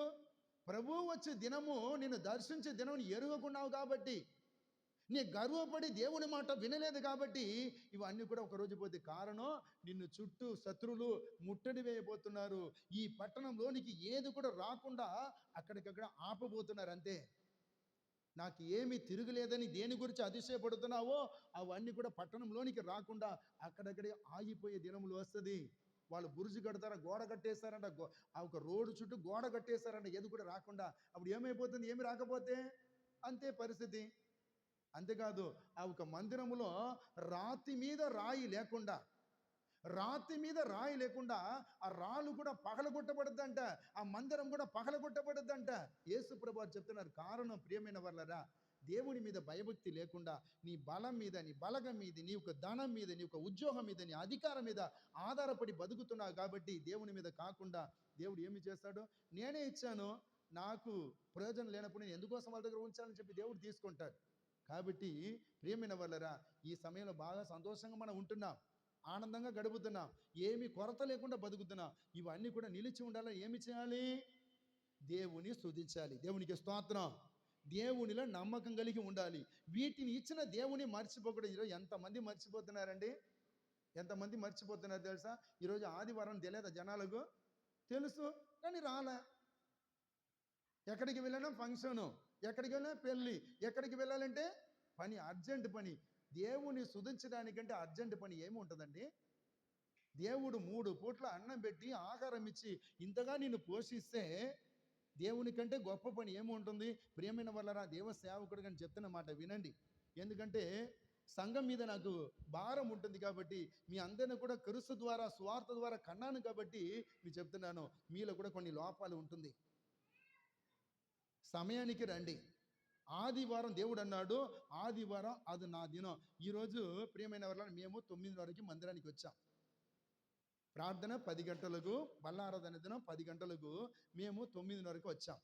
ప్రభువు వచ్చే దినము, నిన్ను దర్శించే దినం ఎరుగకున్నావు కాబట్టి, నీ గర్వపడి దేవుని మాట వినలేదు కాబట్టి ఇవన్నీ కూడా ఒకరోజు పోతే. కారణం, నిన్ను చుట్టూ శత్రువులు ముట్టడి వేయబోతున్నారు. ఈ పట్టణంలోనికి ఏది కూడా రాకుండా అక్కడికక్కడ ఆపబోతున్నారు అంతే. నాకు ఏమీ తిరుగులేదని దేని గురించి అతిశయపడుతున్నావో అవన్నీ కూడా పట్టణంలోనికి రాకుండా అక్కడక్కడే ఆగిపోయే దినములు వస్తుంది. వాళ్ళు బురుజు కడతారా, గోడ కట్టేస్తారంట, ఆ ఒక రోడ్డు చుట్టూ గోడ కట్టేస్తారంట, ఏది కూడా రాకుండా. అప్పుడు ఏమైపోతుంది? ఏమి రాకపోతే అంతే పరిస్థితి. అంతేకాదు, ఆ ఒక మందిరములో రాతి మీద రాయి లేకుండా ఆ రాళ్ళు కూడా పగలగొట్టబడద్దంట, ఆ మందిరం కూడా పగలగొట్టబడద్దంట. యేసు ప్రభువు చెప్తున్నారు. కారణం ప్రియమైన వాళ్ళరా, దేవుని మీద భయభక్తి లేకుండా నీ బలం మీద, నీ బలగం మీద, నీ యొక్క ధనం మీద, నీ యొక్క ఉద్యోగం మీద, నీ అధికారం మీద ఆధారపడి బతుకుతున్నావు కాబట్టి దేవుని మీద కాకుండా దేవుడు ఏమి చేస్తాడు? నేనే ఇచ్చాను, నాకు ప్రయోజనం లేనప్పుడు నేను ఎందుకోసం వాళ్ళ దగ్గర ఉంచాలని చెప్పి దేవుడు తీసుకుంటాడు. కాబట్టి ప్రియమైన వాళ్ళరా, ఈ సమయంలో బాగా సంతోషంగా మనం ఉంటున్నాం, ఆనందంగా గడుపుతున్నాం, ఏమి కొరత లేకుండా బతుకుతున్నాం. ఇవన్నీ కూడా నిలిచి ఉండాలని ఏమి చేయాలి? దేవుని స్తుతించాలి. దేవునికి స్తోత్రం. దేవునిలో నమ్మకం కలిగి ఉండాలి. వీటిని ఇచ్చిన దేవుని మర్చిపోకూడదు. ఈరోజు ఎంతమంది మర్చిపోతున్నారండి? ఎంతమంది మర్చిపోతున్నారు తెలుసా? ఈరోజు ఆదివారం తెలియదా జనాలకు? తెలుసు, కానీ రాలే. ఎక్కడికి వెళ్ళినా ఫంక్షను, ఎక్కడికి వెళ్ళినా పెళ్ళి, ఎక్కడికి వెళ్ళాలంటే పని, అర్జెంట్ పని. దేవుని స్తుతించడానికంటే అర్జెంట్ పని ఏమి ఉంటుందండి? దేవుడు 3 పూట్ల అన్నం పెట్టి ఆహారం ఇచ్చి ఇంతగా నిన్ను పోషిస్తే దేవుని కంటే గొప్ప పని ఏముంటుంది? ప్రియమైన వాళ్ళరా, దేవ సేవకుడు అని చెప్తున్న మాట వినండి. ఎందుకంటే సంఘం మీద నాకు భారం ఉంటుంది కాబట్టి, మీ అందరిని కూడా క్రీస్తు ద్వారా, స్వార్థ ద్వారా కన్నాను కాబట్టి మీకు చెప్తున్నాను. మీలో కూడా కొన్ని లోపాలు ఉంటుంది. సమయానికి రండి. ఆదివారం దేవుడు అన్నాడు, ఆదివారం అది నా దినం. ఈరోజు ప్రియమైన వాళ్ళని మేము 9:30కి మందిరానికి వచ్చాం. ప్రార్థన 10 గంటలకు, బల్లారాధన దినం 10 గంటలకు, మేము 9:30కి వచ్చాం.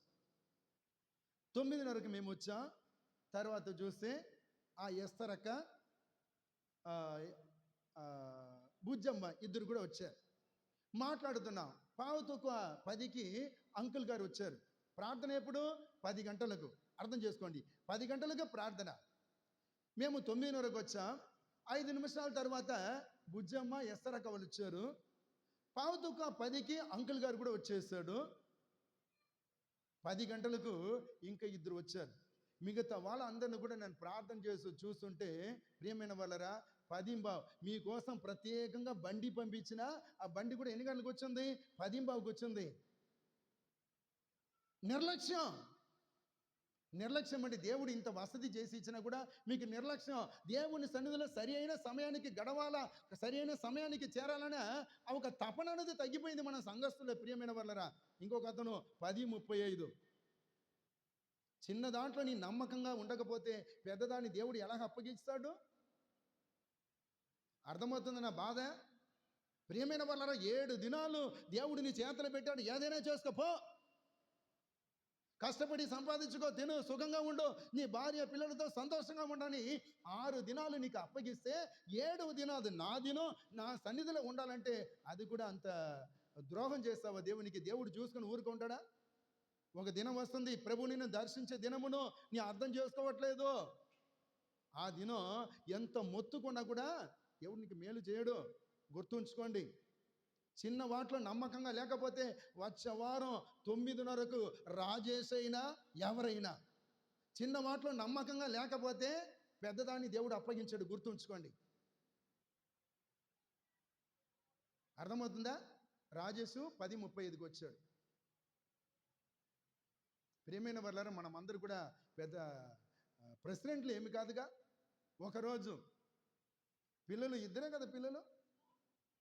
9:30కి మేము వచ్చాం. తర్వాత చూస్తే ఆ ఎస్తరక్క, బుజ్జమ్మ ఇద్దరు కూడా వచ్చారు. మాట్లాడుతున్నాం. 9:10కి అంకుల్ గారు వచ్చారు. ప్రార్థన ఎప్పుడు? 10 గంటలకు. అర్థం చేసుకోండి, 10 గంటలకు ప్రార్థన. మేము 9:30కి వచ్చాం. 5 నిమిషాల తర్వాత బుజ్జమ్మ, ఎస్తరక్క వాళ్ళు వచ్చారు. 9:10కి అంకుల్ గారు కూడా వచ్చేసాడు. 10 గంటలకు ఇంకా ఇద్దరు వచ్చారు. మిగతా వాళ్ళందరినీ కూడా నేను ప్రార్థన చేసి చూస్తుంటే, ప్రియమైన వాళ్ళరా, 10:15 మీకోసం ప్రత్యేకంగా బండి పంపించిన ఆ బండి కూడా ఎన్ని గంటలకు వచ్చింది? 10:15కి వచ్చింది. నిర్లక్ష్యం అంటే దేవుడు ఇంత వసతి చేసి ఇచ్చినా కూడా మీకు నిర్లక్ష్యం. దేవుని సన్నిధిలో సరి అయిన సమయానికి గడవాలా, సరి అయిన సమయానికి చేరాలనే ఒక తపన అనేది తగ్గిపోయింది మన సంఘస్థుల. ప్రియమైన వాళ్ళరా, ఇంకొక అతను 10:35. చిన్న దాంట్లో నీ నమ్మకంగా ఉండకపోతే పెద్దదాన్ని దేవుడు ఎలా అప్పగిస్తాడు? అర్థమవుతుంది నా బాధ? ప్రియమైన వాళ్ళరా, 7 దినాలు దేవుడు నీ చేతులు పెట్టాడు. ఏదైనా చేసుకోపో, కష్టపడి సంపాదించుకో, తిను, సుఖంగా ఉండు, నీ భార్య పిల్లలతో సంతోషంగా ఉండని 6 దినాలు నీకు అప్పగిస్తే 7వ దినాలు నా దినం, నా సన్నిధిలో ఉండాలంటే అది కూడా అంత ద్రోహం చేస్తావా దేవునికి? దేవుడు చూసుకుని ఊరుకుంటాడా? ఒక దినం వస్తుంది, ప్రభు నిన్ను దర్శించే దినమును నీ అర్థం చేసుకోవట్లేదు. ఆ దినం ఎంత మొత్తుకున్నా కూడా దేవుడు నీకు మేలు చేయడు. గుర్తుంచుకోండి. చిన్న వాటిలో నమ్మకంగా లేకపోతే వచ్చే వారం 9:30కు రాజేష్ అయినా ఎవరైనా, చిన్న వాటిలో నమ్మకంగా లేకపోతే పెద్దదాన్ని దేవుడు అప్పగించాడు. గుర్తుంచుకోండి. అర్థమవుతుందా? రాజేష్ 10:35కి వచ్చాడు. ప్రియమైన వాళ్ళారా, మనం అందరూ కూడా పెద్ద ప్రెసిడెంట్లు ఏమి కాదుగా. ఒకరోజు పిల్లలు ఇద్దరే కదా,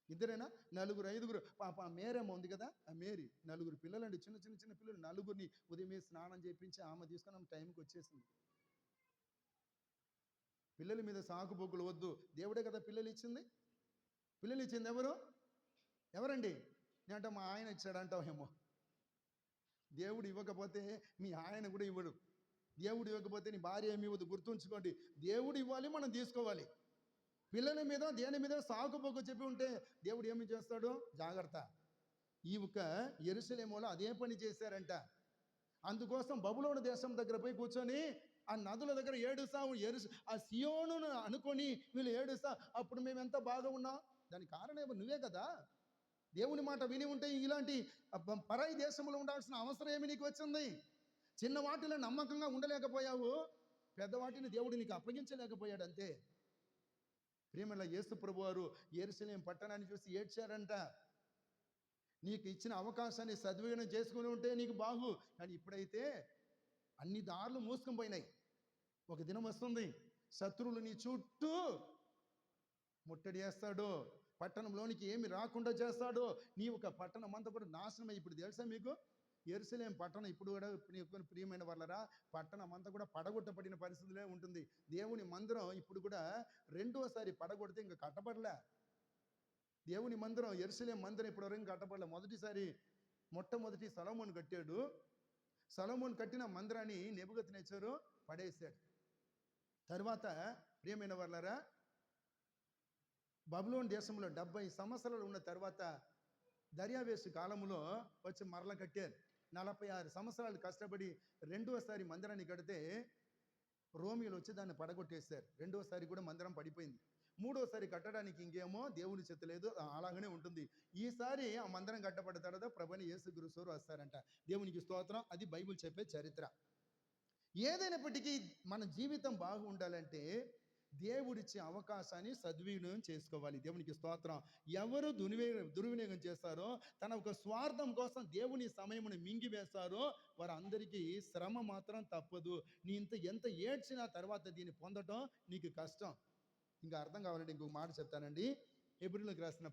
ఇద్దరేనా? 4, 5 పాప మేరేమో ఉంది కదా, ఆ మేరీ 4 పిల్లలండి, చిన్న చిన్న చిన్న పిల్లలు. 4 ఉదయమే స్నానం చేయించి ఆమె తీసుకొని ఆమె టైంకి వచ్చేసింది. పిల్లల మీద సాకుపోకులు వద్దు. దేవుడే కదా పిల్లలు ఇచ్చింది. పిల్లలు ఇచ్చింది ఎవరండి? నేనంట మా ఆయన ఇచ్చాడంటావేమో. దేవుడు ఇవ్వకపోతే మీ ఆయన కూడా ఇవ్వడు. దేవుడు ఇవ్వకపోతే నీ భార్య ఏమి ఇవ్వదు. గుర్తుంచుకోండి, దేవుడు ఇవ్వాలి, మనం తీసుకోవాలి. పిల్లల మీద దేని మీద సాకుపోకు చెప్పి ఉంటే దేవుడు ఏమి చేస్తాడు? జాగ్రత్త. ఈ ఒక యెరూషలేములో అదే పని చేశారంట. అందుకోసం బబులోను దేశం దగ్గర పోయి కూర్చొని ఆ నదుల దగ్గర ఏడుస్తా, ఆ సియోనును అనుకొని వీళ్ళు ఏడుస్తా, అప్పుడు మేము ఎంత బాగా ఉన్నాం. దానికి కారణం నువ్వే కదా. దేవుని మాట విని ఉంటే ఇలాంటి పరాయి దేశంలో ఉండాల్సిన అవసరం ఏమి నీకు వచ్చింది? చిన్న వాటిలో నమ్మకంగా ఉండలేకపోయావు, పెద్ద వాటిని దేవుడు నీకు అప్పగించలేకపోయాడు అంతే. ప్రియమైన యేసు ప్రభువారు యెరూషలేము పట్టణాన్ని చూసి ఏడ్చారంట. నీకు ఇచ్చిన అవకాశాన్ని సద్వినియోగం చేసుకుని ఉంటే నీకు బాగు, కానీ ఇప్పుడైతే అన్ని దారులు మూసుకొని పోయినాయి. ఒక దినం వస్తుంది, శత్రువులు నీ చుట్టూ ముట్టడి చేస్తాడు, పట్టణంలోనికి ఏమి రాకుండా చేస్తాడు. నీ ఒక పట్టణం అంతా కూడా నాశనం. ఇప్పుడు తెలుసా మీకు, యెరూషలేము పట్టణం ఇప్పుడు కూడా ప్రియమైన వాళ్ళరా, పట్టణం అంతా కూడా పడగొట్టబడిన పరిస్థితులే ఉంటుంది. దేవుని మందిరం ఇప్పుడు కూడా రెండోసారి పడగొడితే ఇంకా కట్టబడలే. దేవుని మందిరం, యెరూషలేము మందిరం ఇప్పుడు వరకు కట్టబడలే. మొట్టమొదటి సొలొమోను కట్టాడు. సొలొమోను కట్టిన మందిరాన్ని నెబుకద్నెజరు పడేశాడు. తర్వాత ప్రియమైన వాళ్ళరా, బబులోను దేశంలో 70 సంవత్సరాలు ఉన్న తర్వాత దర్యావేషు కాలంలో వచ్చి మరల కట్టారు. 46 సంవత్సరాలు కష్టపడి రెండోసారి మందిరాన్ని కడితే రోమియోలు వచ్చి దాన్ని పడగొట్టేశారు. రెండోసారి కూడా మందిరం పడిపోయింది. మూడోసారి కట్టడానికి ఇంకేమో దేవుని చేత లేదు, అలాగనే ఉంటుంది. ఈసారి ఆ మందిరం కట్టబడ్డ తర్వాత ప్రభువైన యేసుక్రీస్తు వస్తారంట. దేవునికి స్తోత్రం. అది బైబిల్ చెప్పే చరిత్ర. ఏదైనప్పటికీ మన జీవితం బాగుండాలంటే దేవుడిచ్చే అవకాశాన్ని సద్వినియోగం చేసుకోవాలి. దేవునికి స్తోత్రం. ఎవరు దుర్వినియోగం చేస్తారో, తన ఒక స్వార్థం కోసం దేవుని సమయమును మింగివేస్తారో వారందరికీ శ్రమ మాత్రం తప్పదు. నీ ఎంత ఏడ్చినా తర్వాత దీన్ని పొందటం నీకు కష్టం. ఇంకా అర్థం కావాలంటే ఇంకొక మాట చెప్తానండి. హెబ్రీయులకు రాసిన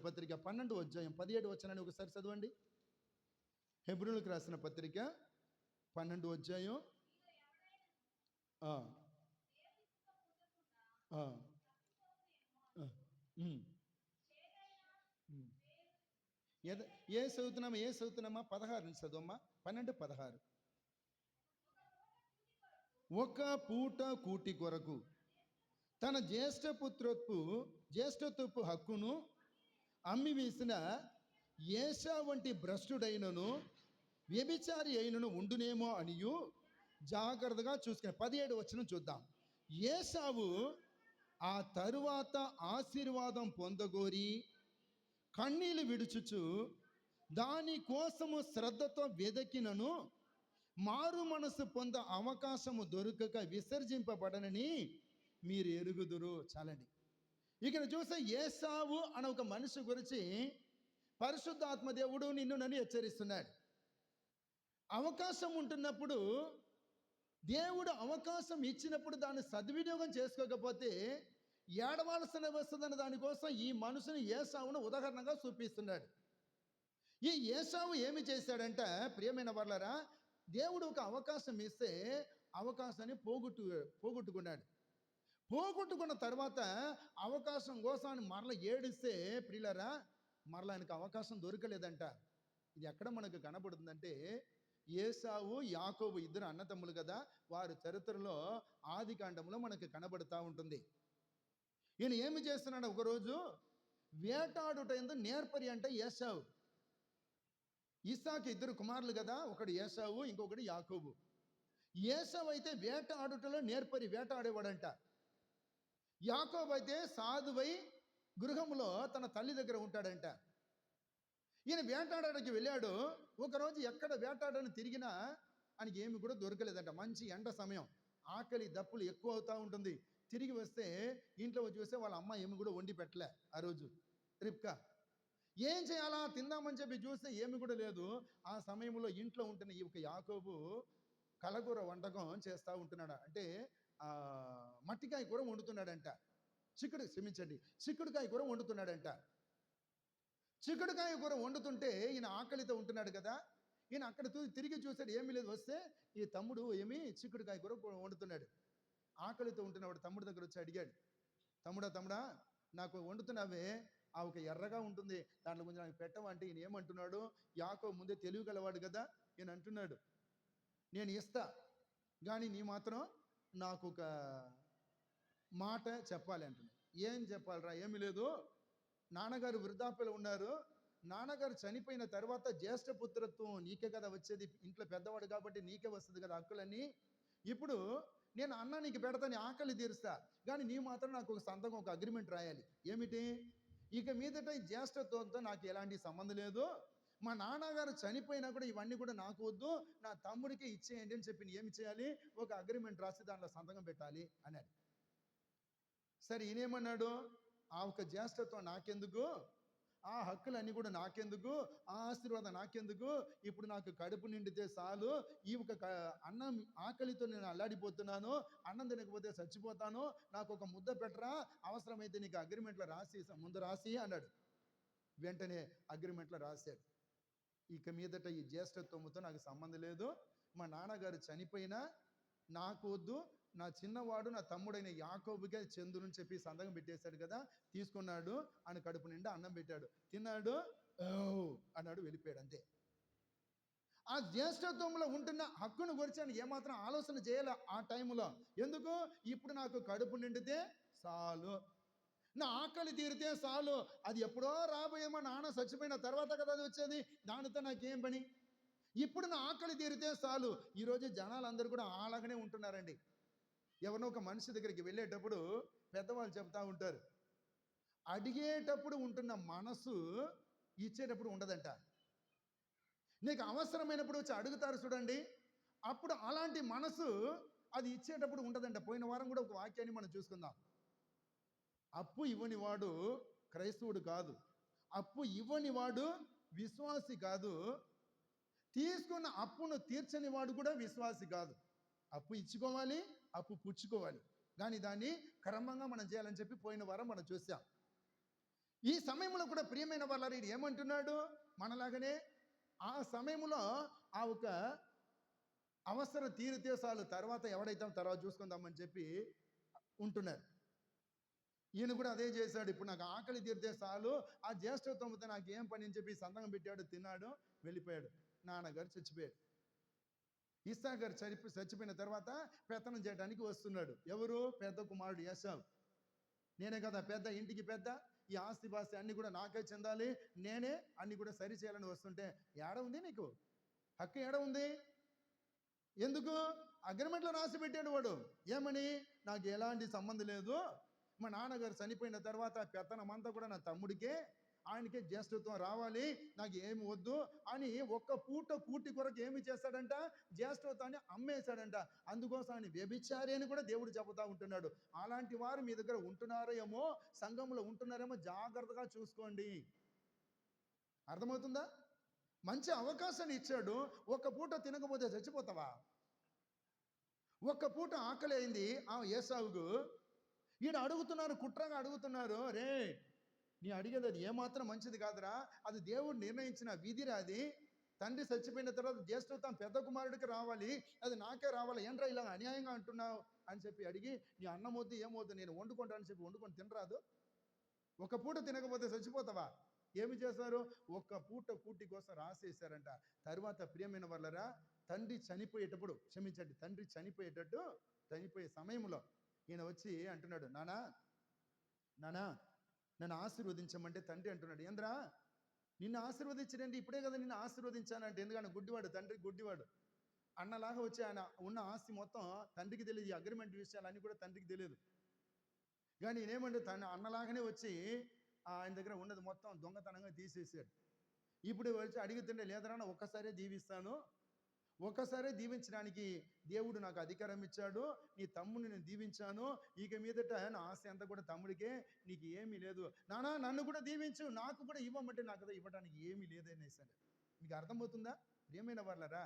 పత్రిక 12వ అధ్యాయం 17వ వచనాన్ని ఒకసారి చదవండి. హెబ్రీయులకు రాసిన పత్రిక 12వ అధ్యాయం ఏ చదువుతున్నామా 16 చదువమ్మా. 12:16. ఒక పూట కూటి కొరకు తన జ్యేష్ఠత్వపు హక్కును అమ్మి వేసిన ఏషా వంటి భ్రష్టుడైనను వ్యభిచారి అయినను ఉండునేమో అనియు జాగ్రత్తగా చూసుకుని 17వ వచనం చూద్దాం. ఏశావు ఆ తరువాత ఆశీర్వాదం పొందగోరి కన్నీళ్లు విడుచుచు దాని కోసము శ్రద్ధతో వెదకినను మారు మనసు పొంద అవకాశము దొరకక విసర్జింపబడనని మీరు ఎరుగుదురు. చాలండి. ఇక్కడ చూస్తే ఏశావు అనే ఒక మనిషి గురించి పరిశుద్ధాత్మ దేవుడు నన్ను హెచ్చరిస్తున్నాడు. అవకాశం ఉంటున్నప్పుడు, దేవుడు అవకాశం ఇచ్చినప్పుడు దాన్ని సద్వినియోగం చేసుకోకపోతే ఏడవాల్సిన వస్తుందన్న దానికోసం ఈ మనుషుని ఏశావును ఉదాహరణగా చూపిస్తున్నాడు. ఈ ఏశావు ఏమి చేశాడంటే, ప్రియమైన వాళ్ళరా, దేవుడు ఒక అవకాశం ఇస్తే అవకాశాన్ని పోగొట్టుకున్నాడు. పోగొట్టుకున్న తర్వాత అవకాశం కోసం మరల ఏడిస్తే ప్రియులరా, మరలా ఆయనకు అవకాశం దొరకలేదంట. ఇది ఎక్కడ మనకు కనబడుతుందంటే, ఏశావు యాకోబు ఇద్దరు అన్నతమ్ములు కదా, వారి చరిత్రలో ఆదికాండంలో మనకు కనబడుతూ ఉంటుంది. ఈయన ఏమి చేస్తున్నాడు, ఒకరోజు వేటాడుట ఎందు నేర్పరి అంటే ఏశావు. ఇస్సాకు ఇద్దరు కుమారులు కదా, ఒకడు ఏశావు, ఇంకొకటి యాకోబు. ఏశావు అయితే వేటాడుటలో నేర్పరి, వేటాడేవాడంట. యాకోబు అయితే సాధువై గృహంలో తన తల్లి దగ్గర ఉంటాడంట. ఈయన వేటాడడానికి వెళ్ళాడు. ఒకరోజు ఎక్కడ వేటాడని తిరిగినా ఆయనకి ఏమి కూడా దొరకలేదంట. మంచి ఎండ సమయం, ఆకలి దప్పులు ఎక్కువ అవుతూ ఉంటుంది. తిరిగి వస్తే ఇంట్లో వచ్చి చూస్తే వాళ్ళ అమ్మ ఏమి కూడా వండి పెట్టలే ఆ రోజు, రిబ్కా. ఏం చేయాలా తిందామని చెప్పి చూస్తే ఏమి కూడా లేదు. ఆ సమయంలో ఇంట్లో ఉంటున్న ఈ ఒక యాకోబు కలగూర వంటకం చేస్తూ ఉంటున్నాడు. అంటే మట్టికాయ కూర వండుతున్నాడంట. చిక్కుడుకాయ కూర వండుతున్నాడంట. చిక్కుడుకాయ కూర వండుతుంటే ఈయన ఆకలితో ఉంటున్నాడు కదా, ఈయన అక్కడ తిరిగి చూసాడు, ఏమీ లేదు. వస్తే ఈ తమ్ముడు చిక్కుడుకాయ కూర వండుతున్నాడు. ఆకలితో ఉంటున్నవాడు తమ్ముడు దగ్గర వచ్చి అడిగాడు, తమ్ముడా నాకు వండుతున్నావే, ఆ ఒక ఎర్రగా ఉంటుంది, దాంట్లో కొంచెం నాకు పెట్టమంటే ఈయన ఏమంటున్నాడు, యాకోబు ముందే తెలివి గలవాడు కదా, ఈయన అంటున్నాడు, నేను ఇస్తా, కానీ నీ మాత్రం నాకు ఒక మాట చెప్పాలి అంటున్నాడు. ఏం చెప్పాలరా, ఏమీ లేదు, నాన్నగారు వృద్ధాప్యలో ఉన్నారు, నాన్నగారు చనిపోయిన తర్వాత జ్యేష్ఠపుత్రత్వం నీకే కదా వచ్చేది, ఇంట్లో పెద్దవాడు కాబట్టి నీకే వస్తుంది కదా హక్కులన్నీ. ఇప్పుడు నేను అన్న నీకు పెడతాను, ఆకలి తీరుస్తా, కానీ నీ మాత్రం నాకు ఒక సంతకం, ఒక అగ్రిమెంట్ రాయాలి. ఏమిటి, ఇక మీదట జ్యేష్ఠత్వంతో నాకు ఎలాంటి సంబంధం లేదు, మా నాన్నగారు చనిపోయినా కూడా ఇవన్నీ కూడా నాకు వద్దు, నా తమ్ముడికి ఇచ్చేయండి అని చెప్పి ఏమి చేయాలి, ఒక అగ్రిమెంట్ రాసి దాంట్లో సంతకం పెట్టాలి అన్నాడు. సరే ఈయనేమన్నాడు, ఆ ఒక జ్యేష్ఠత్వం నాకెందుకు, ఆ హక్కులన్నీ కూడా నాకెందుకు, ఆ ఆశీర్వాదం నాకెందుకు, ఇప్పుడు నాకు కడుపు నిండితే చాలు, ఈ ఒక అన్నం ఆకలితో నేను అల్లాడిపోతున్నాను, అన్నం తినకపోతే చచ్చిపోతాను, నాకు ఒక ముద్ద పెట్టరా, అవసరమైతే నీకు అగ్రిమెంట్లో రాసి ముందు రాసి అన్నాడు. వెంటనే అగ్రిమెంట్లో రాశాడు, ఇక మీదట ఈ జ్యేష్ఠత్వంతో నాకు సంబంధం లేదు, మా నాన్నగారు చనిపోయినా నాకు వద్దు, నా చిన్నవాడు నా తమ్ముడైన యాకోబుకే చెందునని చెప్పి సంతకం పెట్టేశాడు కదా, తీసుకున్నాడు, ఆయన కడుపు నిండా అన్నం పెట్టాడు, తిన్నాడు, అన్నాడు, వెళ్ళిపోయాడు అంతే. ఆ జ్యేష్ఠత్వంలో ఉంటున్న హక్కును గురించి ఆయన ఏమాత్రం ఆలోచన చేయాల ఆ టైంలో. ఎందుకు, ఇప్పుడు నాకు కడుపు నిండితే చాలు, నా ఆకలి తీరితే చాలు, అది ఎప్పుడో రాబోయేమో, నాన్న చచ్చిపోయిన తర్వాత కదా అది వచ్చేది, దానితో నాకేం పని, ఇప్పుడు నా ఆకలి తీరితే చాలు. ఈరోజు జనాలందరూ కూడా అలాగనే ఉంటున్నారండి. ఎవరినో ఒక మనిషి దగ్గరికి వెళ్ళేటప్పుడు పెద్దవాళ్ళు చెప్తా ఉంటారు, అడిగేటప్పుడు ఉంటున్న మనసు ఇచ్చేటప్పుడు ఉండదంట. నీకు అవసరమైనప్పుడు వచ్చి అడుగుతారు చూడండి, అప్పుడు అలాంటి మనసు అది ఇచ్చేటప్పుడు ఉండదంట. పోయిన వారం కూడా ఒక వాక్యాన్ని మనం చూసుకుందాం. అప్పు ఇవ్వని వాడు క్రైస్తవుడు కాదు, అప్పు ఇవ్వని వాడు విశ్వాసి కాదు, తీసుకున్న అప్పును తీర్చని వాడు కూడా విశ్వాసి కాదు. అప్పు ఇచ్చుకోవాలి, అప్పు పుచ్చుకోవాలి, కానీ దాన్ని క్రమంగా మనం చేయాలని చెప్పి పోయిన వారం మనం చూసాం. ఈ సమయంలో కూడా ప్రియమైన వాళ్ళ ఏమంటున్నాడు, మనలాగనే ఆ సమయంలో ఆ ఒక అవసరం తీరితే చాలు, తర్వాత ఎవడైతే తర్వాత చూసుకుందామని చెప్పి ఉంటున్నారు. ఈయన కూడా అదే చేశాడు, ఇప్పుడు నాకు ఆకలి తీరితే చాలు, ఆ జ్యేష్ఠత్వంతో నాకు ఏం పని అని చెప్పి సంతకం పెట్టాడు, తిన్నాడు, వెళ్ళిపోయాడు. నాన్నగారు చచ్చిపోయాడు. ఇస్సాకారు చచ్చిపోయిన తర్వాత పెత్తనం చేయడానికి వస్తున్నాడు. ఎవరు, పెద్ద కుమారుడు ఏశావు. నేనే కదా పెద్ద, ఇంటికి పెద్ద, ఈ ఆస్తి పాస్తి అన్ని కూడా నాకే చెందాలి, నేనే అన్ని కూడా సరి చేయాలని వస్తుంటే ఏడ ఉంది నీకు హక్కు, ఏడ ఉంది? ఎందుకు అగ్రిమెంట్లో రాసి పెట్టాడు వాడు, ఏమని, నాకు ఎలాంటి సంబంధం లేదు, మా నాన్నగారు చనిపోయిన తర్వాత పెత్తనం అంతా కూడా నా తమ్ముడికే, ఆయనకే జ్యేష్ఠత్వం రావాలి, నాకు ఏమి వద్దు అని ఒక్క పూట కూటి కొరకు ఏమి చేస్తాడంట, జ్యేష్ఠత్వాన్ని అమ్మేశాడంట. అందుకోసం ఆయన వ్యభిచారి అని కూడా దేవుడు చెబుతా ఉంటున్నాడు. అలాంటి వారు మీ దగ్గర ఉంటున్నారేమో, సంఘంలో ఉంటున్నారేమో, జాగ్రత్తగా చూసుకోండి. అర్థమవుతుందా? మంచి అవకాశాన్ని ఇచ్చాడు, ఒక్క పూట తినకపోతే చచ్చిపోతావా? ఒక్క పూట ఆకలి అయింది ఆ ఏసావుకు, ఈయన అడుగుతున్నారు, కుట్రగా అడుగుతున్నారు, రే నీ అడిగేది అది ఏమాత్రం మంచిది కాదురా, అది దేవుడు నిర్ణయించిన విధిరా, అది తండ్రి చచ్చిపోయిన తర్వాత జ్యేష్ఠత్వం పెద్ద కుమారుడికి రావాలి, అది నాకే రావాలి, ఏంట్రా ఇలా అన్యాయంగా అంటున్నావు అని చెప్పి అడిగి, నీ అన్నం వద్దు ఏమవుద్దు, నేను వండుకుంటానని చెప్పి వండుకొని తినరాదు, ఒక పూట తినకపోతే చచ్చిపోతావా? ఏమి చేశారు, ఒక్క పూట కూటి కోసం రాసేసారంట. తర్వాత ప్రియమైన వాళ్ళరా, తండ్రి చనిపోయేటప్పుడు, క్షమించండి, తండ్రి చనిపోయే సమయంలో ఈయన వచ్చి అంటున్నాడు, నానా నన్ను ఆశీర్వదించమంటే తండ్రి అంటున్నాడు, ఏంద్రా నిన్ను ఆశీర్వదించడండి, ఇప్పుడే కదా నిన్ను ఆశీర్వదించానంటే, ఎందుకంటే గుడ్డివాడు, తండ్రి గుడ్డివాడు, అన్నలాగా వచ్చి ఆయన ఉన్న ఆస్తి మొత్తం తండ్రికి తెలియదు, ఈ అగ్రిమెంట్ విషయాలన్నీ కూడా తండ్రికి తెలియదు. కానీ నేనేమంటే తన అన్నలాగానే వచ్చి ఆయన దగ్గర ఉన్నది మొత్తం దొంగతనంగా తీసేసాడు. ఇప్పుడు వచ్చి అడుగుతుంటే, లేదరా ఒక్కసారే దీవిస్తాను, ఒక్కసారే దీవించడానికి దేవుడు నాకు అధికారం ఇచ్చాడు, నీ తమ్ముడిని నేను దీవించాను, ఇక మీదట నా ఆస్తి అంతా కూడా తమ్ముడికే, నీకు ఏమీ లేదు, నానా నన్ను కూడా దీవించు, నాకు కూడా ఇవ్వమంటే నాకు కదా ఇవ్వడానికి ఏమీ లేదనేసాడు. మీకు అర్థమవుతుందా? ప్రియమైన వాళ్ళరా,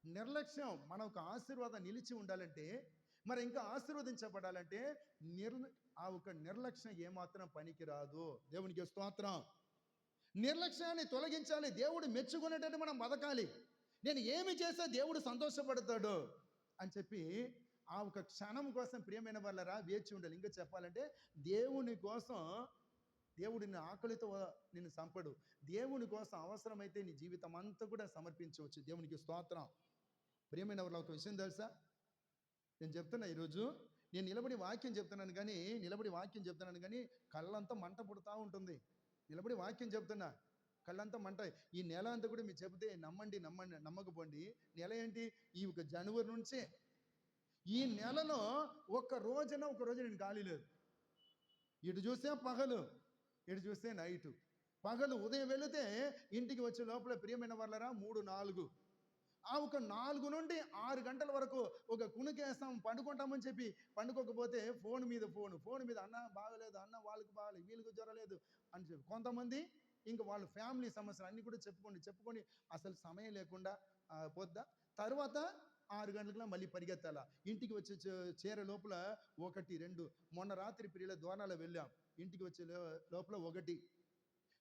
నిర్లక్ష్యం, మన ఒక ఆశీర్వాదం నిలిచి ఉండాలంటే, మరి ఇంకా ఆశీర్వదించబడాలంటే ఆ ఒక నిర్లక్ష్యం ఏమాత్రం పనికి రాదు. దేవునికి స్తోత్రం. నిర్లక్ష్యాన్ని తొలగించాలి, దేవుడు మెచ్చుకునేటట్టు మనం బతకాలి. నేను ఏమి చేస్తే దేవుడు సంతోషపడతాడు అని చెప్పి ఆ ఒక క్షణం కోసం ప్రియమైన వాళ్ళరా వేచి ఉండాలి. ఇంకా చెప్పాలంటే దేవుని కోసం, దేవుడిని ఆకలితో నిన్ను చంపడు, దేవుని కోసం అవసరమైతే నీ జీవితం అంతా కూడా సమర్పించవచ్చు. దేవునికి స్తోత్రం. ప్రియమైన వాళ్ళ ఒక విషయం తెలుసా, నేను చెప్తున్నా, ఈరోజు నేను నిలబడి వాక్యం చెప్తున్నాను కానీ కళ్ళంతా మంట పుడుతూ ఉంటుంది. నిలబడి వాక్యం చెప్తున్నా, కళ్ళంతా మంట. ఈ నెల అంతా కూడా మీరు చెబితే నమ్మకపోండి, నెల ఏంటి, ఈ ఒక జనవరి నుంచే ఈ నెలలో ఒక రోజు నేను ఖాళీ లేదు. ఇటు చూస్తే పగలు, ఇటు చూస్తే నైటు, పగలు ఉదయం వెళితే ఇంటికి వచ్చే లోపల ప్రియమైన వాళ్ళరా 3-4, ఆ ఒక 4 నుండి 6 గంటల వరకు ఒక కునుకేస్తాం పండుకుంటామని చెప్పి పండుకోకపోతే ఫోన్ మీద అన్న బాగలేదు, అన్న వాళ్ళకి బాగలేదు, వీళ్ళకి జ్వరలేదు అని చెప్పి కొంతమంది ఇంకా వాళ్ళ ఫ్యామిలీ సమస్యలు అన్నీ కూడా చెప్పుకొని అసలు సమయం లేకుండా పొద్దా తర్వాత 6 గంటలకు మళ్ళీ పరిగెత్తాల. ఇంటికి వచ్చే చేరే లోపల 1, 2 మొన్న రాత్రి ప్రియుల ద్వారాలో వెళ్ళాం. ఇంటికి వచ్చే లోపల 1,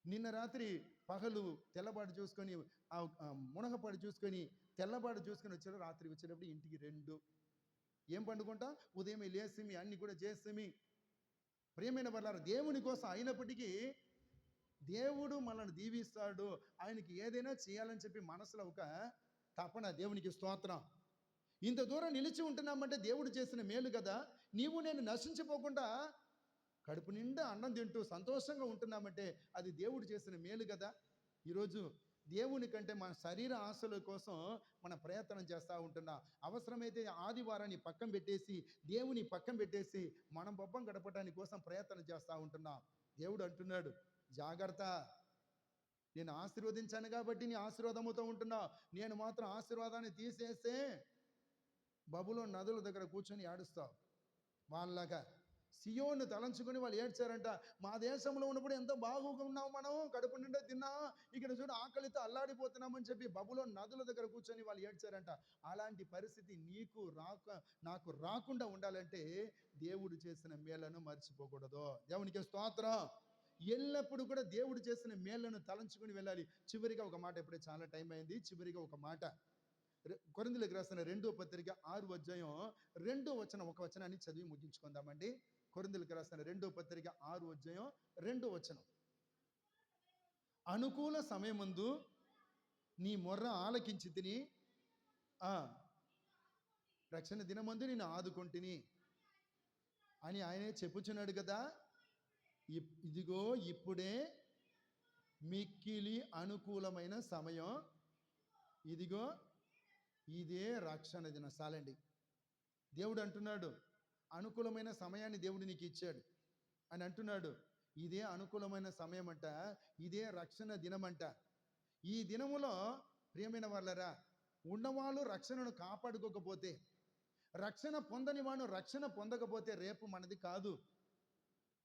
నిన్న రాత్రి పగలు తెల్లబాటు చూసుకొని మునగపాటు చూసుకొని తెల్లబాటు చూసుకొని వచ్చారు. రాత్రి వచ్చేటప్పుడు ఇంటికి 2. ఏం పండుకుంటా ఉదయం లేసిమి అన్ని కూడా చేసేమి. ప్రియమైన వాళ్ళారా, దేవుని కోసం అయినప్పటికీ దేవుడు మనల్ని దీవిస్తాడు, ఆయనకి ఏదైనా చేయాలని చెప్పి మనసులో ఒక తపన. దేవునికి స్తోత్రం. ఇంత దూరం నిలిచి ఉంటున్నామంటే దేవుడు చేసిన మేలు కదా. నీవు నేను నశించిపోకుండా కడుపు నిండా అన్నం తింటూ సంతోషంగా ఉంటున్నామంటే అది దేవుడు చేసిన మేలు కదా. ఈరోజు దేవుని కంటే మన శరీర ఆశల కోసం మన ప్రయత్నం చేస్తూ ఉంటున్నా. అవసరమైతే ఆదివారాన్ని పక్కన పెట్టేసి దేవుని పక్కన పెట్టేసి మనం బొబ్బం గడపడానికి కోసం ప్రయత్నం చేస్తూ ఉంటున్నా. దేవుడు అంటున్నాడు, జాగ్రత్త, నేను ఆశీర్వదించాను కాబట్టి నీ ఆశీర్వాదముతో ఉంటున్నా. నేను మాత్రం ఆశీర్వాదాన్ని తీసేస్తే బబులోను నదుల దగ్గర కూర్చొని ఏడుస్తావు. వాళ్ళగా సియోను తలంచుకొని వాళ్ళు ఏడ్చారంట. మా దేశంలో ఉన్నప్పుడు ఎంతో బాగుగా ఉన్నాం, మనం కడుపు నిండా తిన్నా, ఇక్కడ చూడు ఆకలితో అల్లాడిపోతున్నామని చెప్పి బబులోను నదుల దగ్గర కూర్చొని వాళ్ళు ఏడ్చారంట. అలాంటి పరిస్థితి నాకు రాకుండా ఉండాలంటే దేవుడు చేసిన మేలను మర్చిపోకూడదు. దేవునికి స్తోత్రం. ఎల్లప్పుడూ కూడా దేవుడు చేసిన మేళ్లను తలంచుకుని వెళ్ళాలి. చివరిగా ఒక మాట, ఇప్పుడే చాలా టైం అయింది, చివరిగా ఒక మాట. కొరింథీయులకు రాసిన 2వ పత్రిక 6వ అధ్యాయం 2వ వచనం, ఒక వచనాన్ని చదివి ముగించుకుందామండి. కొరింథీయులకు రాసిన 2వ పత్రిక 6వ అధ్యాయం 2వ వచనం. అనుకూల సమయమందు నీ మొర్ర ఆలకించి తిని రక్షణ దినమందు నేను ఆదుకొంటిని అని ఆయనే చెప్పుచున్నాడు కదా. ఇదిగో ఇప్పుడే మిక్కిలి అనుకూలమైన సమయం, ఇదిగో ఇదే రక్షణ దినం. చాలండి. దేవుడు అంటున్నాడు, అనుకూలమైన సమయాన్ని దేవుడు నీకు ఇచ్చాడు అని అంటున్నాడు. ఇదే అనుకూలమైన సమయం అంట, ఇదే రక్షణ దినమంట. ఈ దినములో ప్రియమైన వాళ్ళరా, ఉన్నవాళ్ళు రక్షణను కాపాడుకోకపోతే, రక్షణ పొందని వాడు రక్షణ పొందకపోతే రేపు మనది కాదు.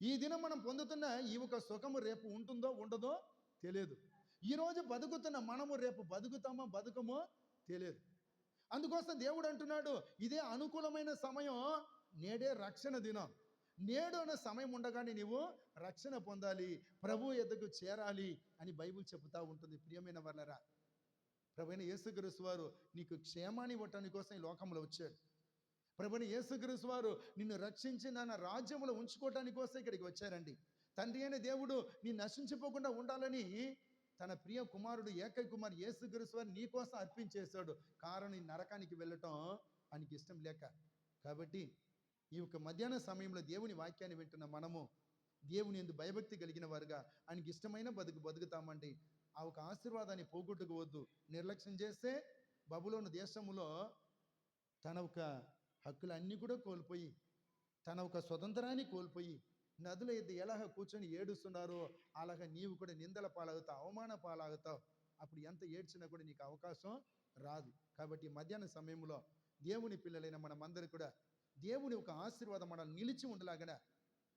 ఈ దినం మనం పొందుతున్న ఈ ఒక సుఖము రేపు ఉంటుందో ఉండదో తెలియదు. ఈరోజు బతుకుతున్న మనము రేపు బతుకుతామో బతుకమో తెలియదు. అందుకోసం దేవుడు అంటున్నాడు, ఇదే అనుకూలమైన సమయం, నేడే రక్షణ దినం. నేడు అనే సమయం ఉండగానే నీవు రక్షణ పొందాలి, ప్రభు ఎద్దకు చేరాలి అని బైబిల్ చెబుతూ ఉంటుంది. ప్రియమైన వాళ్ళరా, ప్రభువైన యేసుక్రీస్తు వారు నీకు క్షేమాన్ని ఇవ్వటానికి కోసం ఈ లోకంలో వచ్చాడు. ప్రభువైన యేసుక్రీస్తు వారు నిన్ను రక్షించి నా రాజ్యంలో ఉంచుకోవటానికి కోసం ఇక్కడికి వచ్చారండి. తండ్రి అయిన దేవుడు నీ నశించిపోకుండా ఉండాలని తన ప్రియ కుమారుడు ఏకైక కుమారు యేసుక్రీస్తు వారు నీ కోసం అర్పించేశాడు. కారణం ఈ నరకానికి వెళ్ళటం ఆయనకి ఇష్టం లేక. కాబట్టి ఈ యొక్క మధ్యాహ్న సమయంలో దేవుని వాక్యాన్ని వింటున్న మనము దేవుని యందు భయభక్తి కలిగిన వారుగా ఆయనకి ఇష్టమైన బతుకుతామండి. ఆ ఒక ఆశీర్వాదాన్ని పోగొట్టుకోవద్దు. నిర్లక్ష్యం చేస్తే బబులోను దేశములో తన ఒక హక్కులన్నీ కూడా కోల్పోయి, తన ఒక స్వతంత్రాన్ని కోల్పోయి నదుల ఎద్దు ఎలాగ కూర్చొని ఏడుస్తున్నారో అలాగ నీవు కూడా నిందల పాలవుతావు, అవమాన పాలవుతావు. అప్పుడు ఎంత ఏడ్చినా కూడా నీకు అవకాశం రాదు. కాబట్టి మధ్యాహ్న సమయంలో దేవుని పిల్లలైన మనమందరూ కూడా దేవుని ఒక ఆశీర్వాదం మనల్ని నిలిచి ఉండలాగన,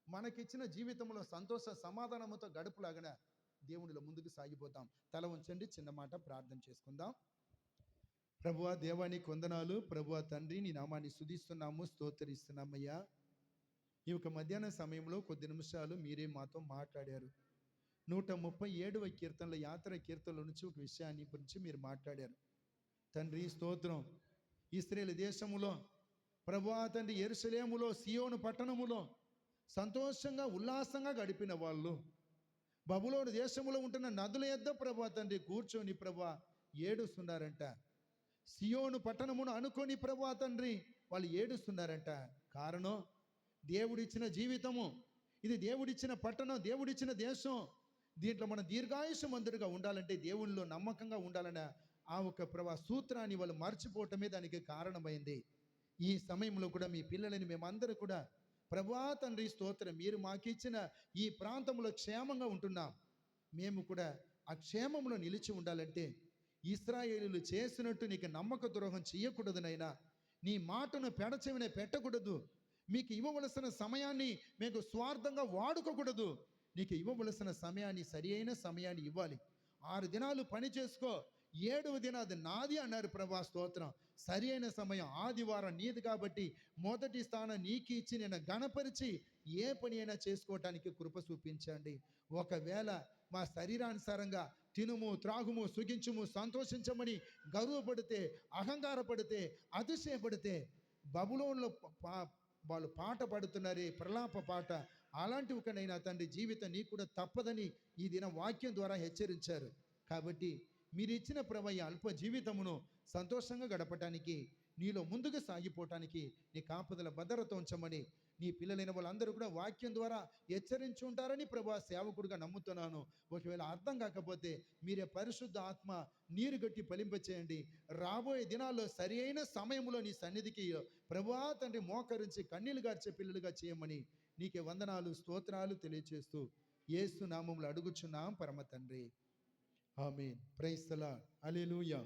మనకిచ్చిన జీవితంలో సంతోష సమాధానంతో గడుపులాగన దేవునిలో ముందుకు సాగిపోతాం. తల ఉంచండి, చిన్న మాట ప్రార్థన చేసుకుందాం. ప్రభువా, దేవానికి వందనాలు. ప్రభువా తండ్రి, నీ నామాన్ని స్తుతిస్తున్నాము, స్తోత్రిస్తున్నామయ్యా. ఈ యొక్క మధ్యాహ్న సమయంలో కొద్ది నిమిషాలు మీరే మాతో మాట్లాడారు. 137వ కీర్తనల యాత్ర కీర్తనల నుంచి ఒక విషయాన్ని గురించి మీరు మాట్లాడారు. తండ్రి స్తోత్రం. ఇశ్రాయేలు దేశములో ప్రభువా తండ్రి, యెరూషలేములో సియోను పట్టణములో సంతోషంగా ఉల్లాసంగా గడిపిన వాళ్ళు బబులోను దేశంలో ఉంటున్న నదుల యొద్ద ప్రభువా తండ్రి కూర్చొని ప్రభువా ఏడుస్తున్నారంట. సియోను పట్టణమును అనుకొని ప్రభువా తండ్రి వాళ్ళు ఏడుస్తున్నారంట. కారణం, దేవుడిచ్చిన జీవితము, ఇది దేవుడిచ్చిన పట్టణం, దేవుడిచ్చిన దేశం. దీంట్లో మనం దీర్ఘాయుషమంతుడిగా ఉండాలంటే, దేవునిలో నమ్మకంగా ఉండాలన్న ఆ ఒక సూత్రాన్ని వాళ్ళు మర్చిపోవటమే దానికి కారణమైంది. ఈ సమయంలో కూడా మీ పిల్లలని మేమందరూ కూడా ప్రభువా తండ్రి స్తోత్రం, మీరు మాకిచ్చిన ఈ ప్రాంతంలో క్షేమంగా ఉంటున్నాం. మేము కూడా ఆ క్షేమంలో నిలిచి ఉండాలంటే ఇశ్రాయేలీయులు చేసినట్టు నీకు నమ్మక ద్రోహం చేయకూడదు నైనా. నీ మాటను పెడచెవిన పెట్టకూడదు. మీకు ఇవ్వవలసిన సమయాన్ని మీకు స్వార్థంగా వాడుకోకూడదు. నీకు ఇవ్వవలసిన సమయాన్ని సరి అయిన సమయాన్ని ఇవ్వాలి. 6 దినాలు పని చేసుకో, 7వ దినం అది నాది అన్నారు ప్రభా. స్తోత్రం. సరి అయిన సమయం ఆదివారం నీది కాబట్టి మొదటి స్థానం నీకు ఇచ్చి నేను గణపరిచి ఏ పని అయినా చేసుకోవటానికి కృప చూపించండి. ఒకవేళ మా శరీరానుసారంగా తినుము, త్రాగుము, సుఖించుము, సంతోషించమని గర్వపడితే, అహంకారపడితే, అతిశయపడితే, బబులోన్లో వాళ్ళు పాట పాడుతున్నారే, ప్రలాప పాట, అలాంటి ఒకనైనా తండ్రి జీవితం నీకు కూడా తప్పదని ఈ దిన వాక్యం ద్వారా హెచ్చరించారు. కాబట్టి మీరు ఇచ్చిన ప్రభు ఈ అల్ప జీవితమును సంతోషంగా గడపటానికి, నీలో ముందుకు సాగిపోవటానికి నీ కాపుదల భద్రత ఉంచమని నీ పిల్లలైన వాళ్ళందరూ కూడా వాక్యం ద్వారా హెచ్చరించి ఉంటారని ప్రభా సేవకుడిగా నమ్ముతున్నాను. ఒకవేళ అర్థం కాకపోతే మీరే పరిశుద్ధ ఆత్మ నీరు గట్టి ఫలింపచేయండి. రాబోయే దినాల్లో సరి అయిన సమయంలో నీ సన్నిధికి ప్రభువా తండ్రి మోకరించి కన్నీళ్లు గార్చే పిల్లలుగా చేయమని నీకే వందనాలు, స్తోత్రాలు తెలియచేస్తూ యేసు నామములో అడుగుచున్నాం పరమ తండ్రి. Amen. Praise the lord. Hallelujah.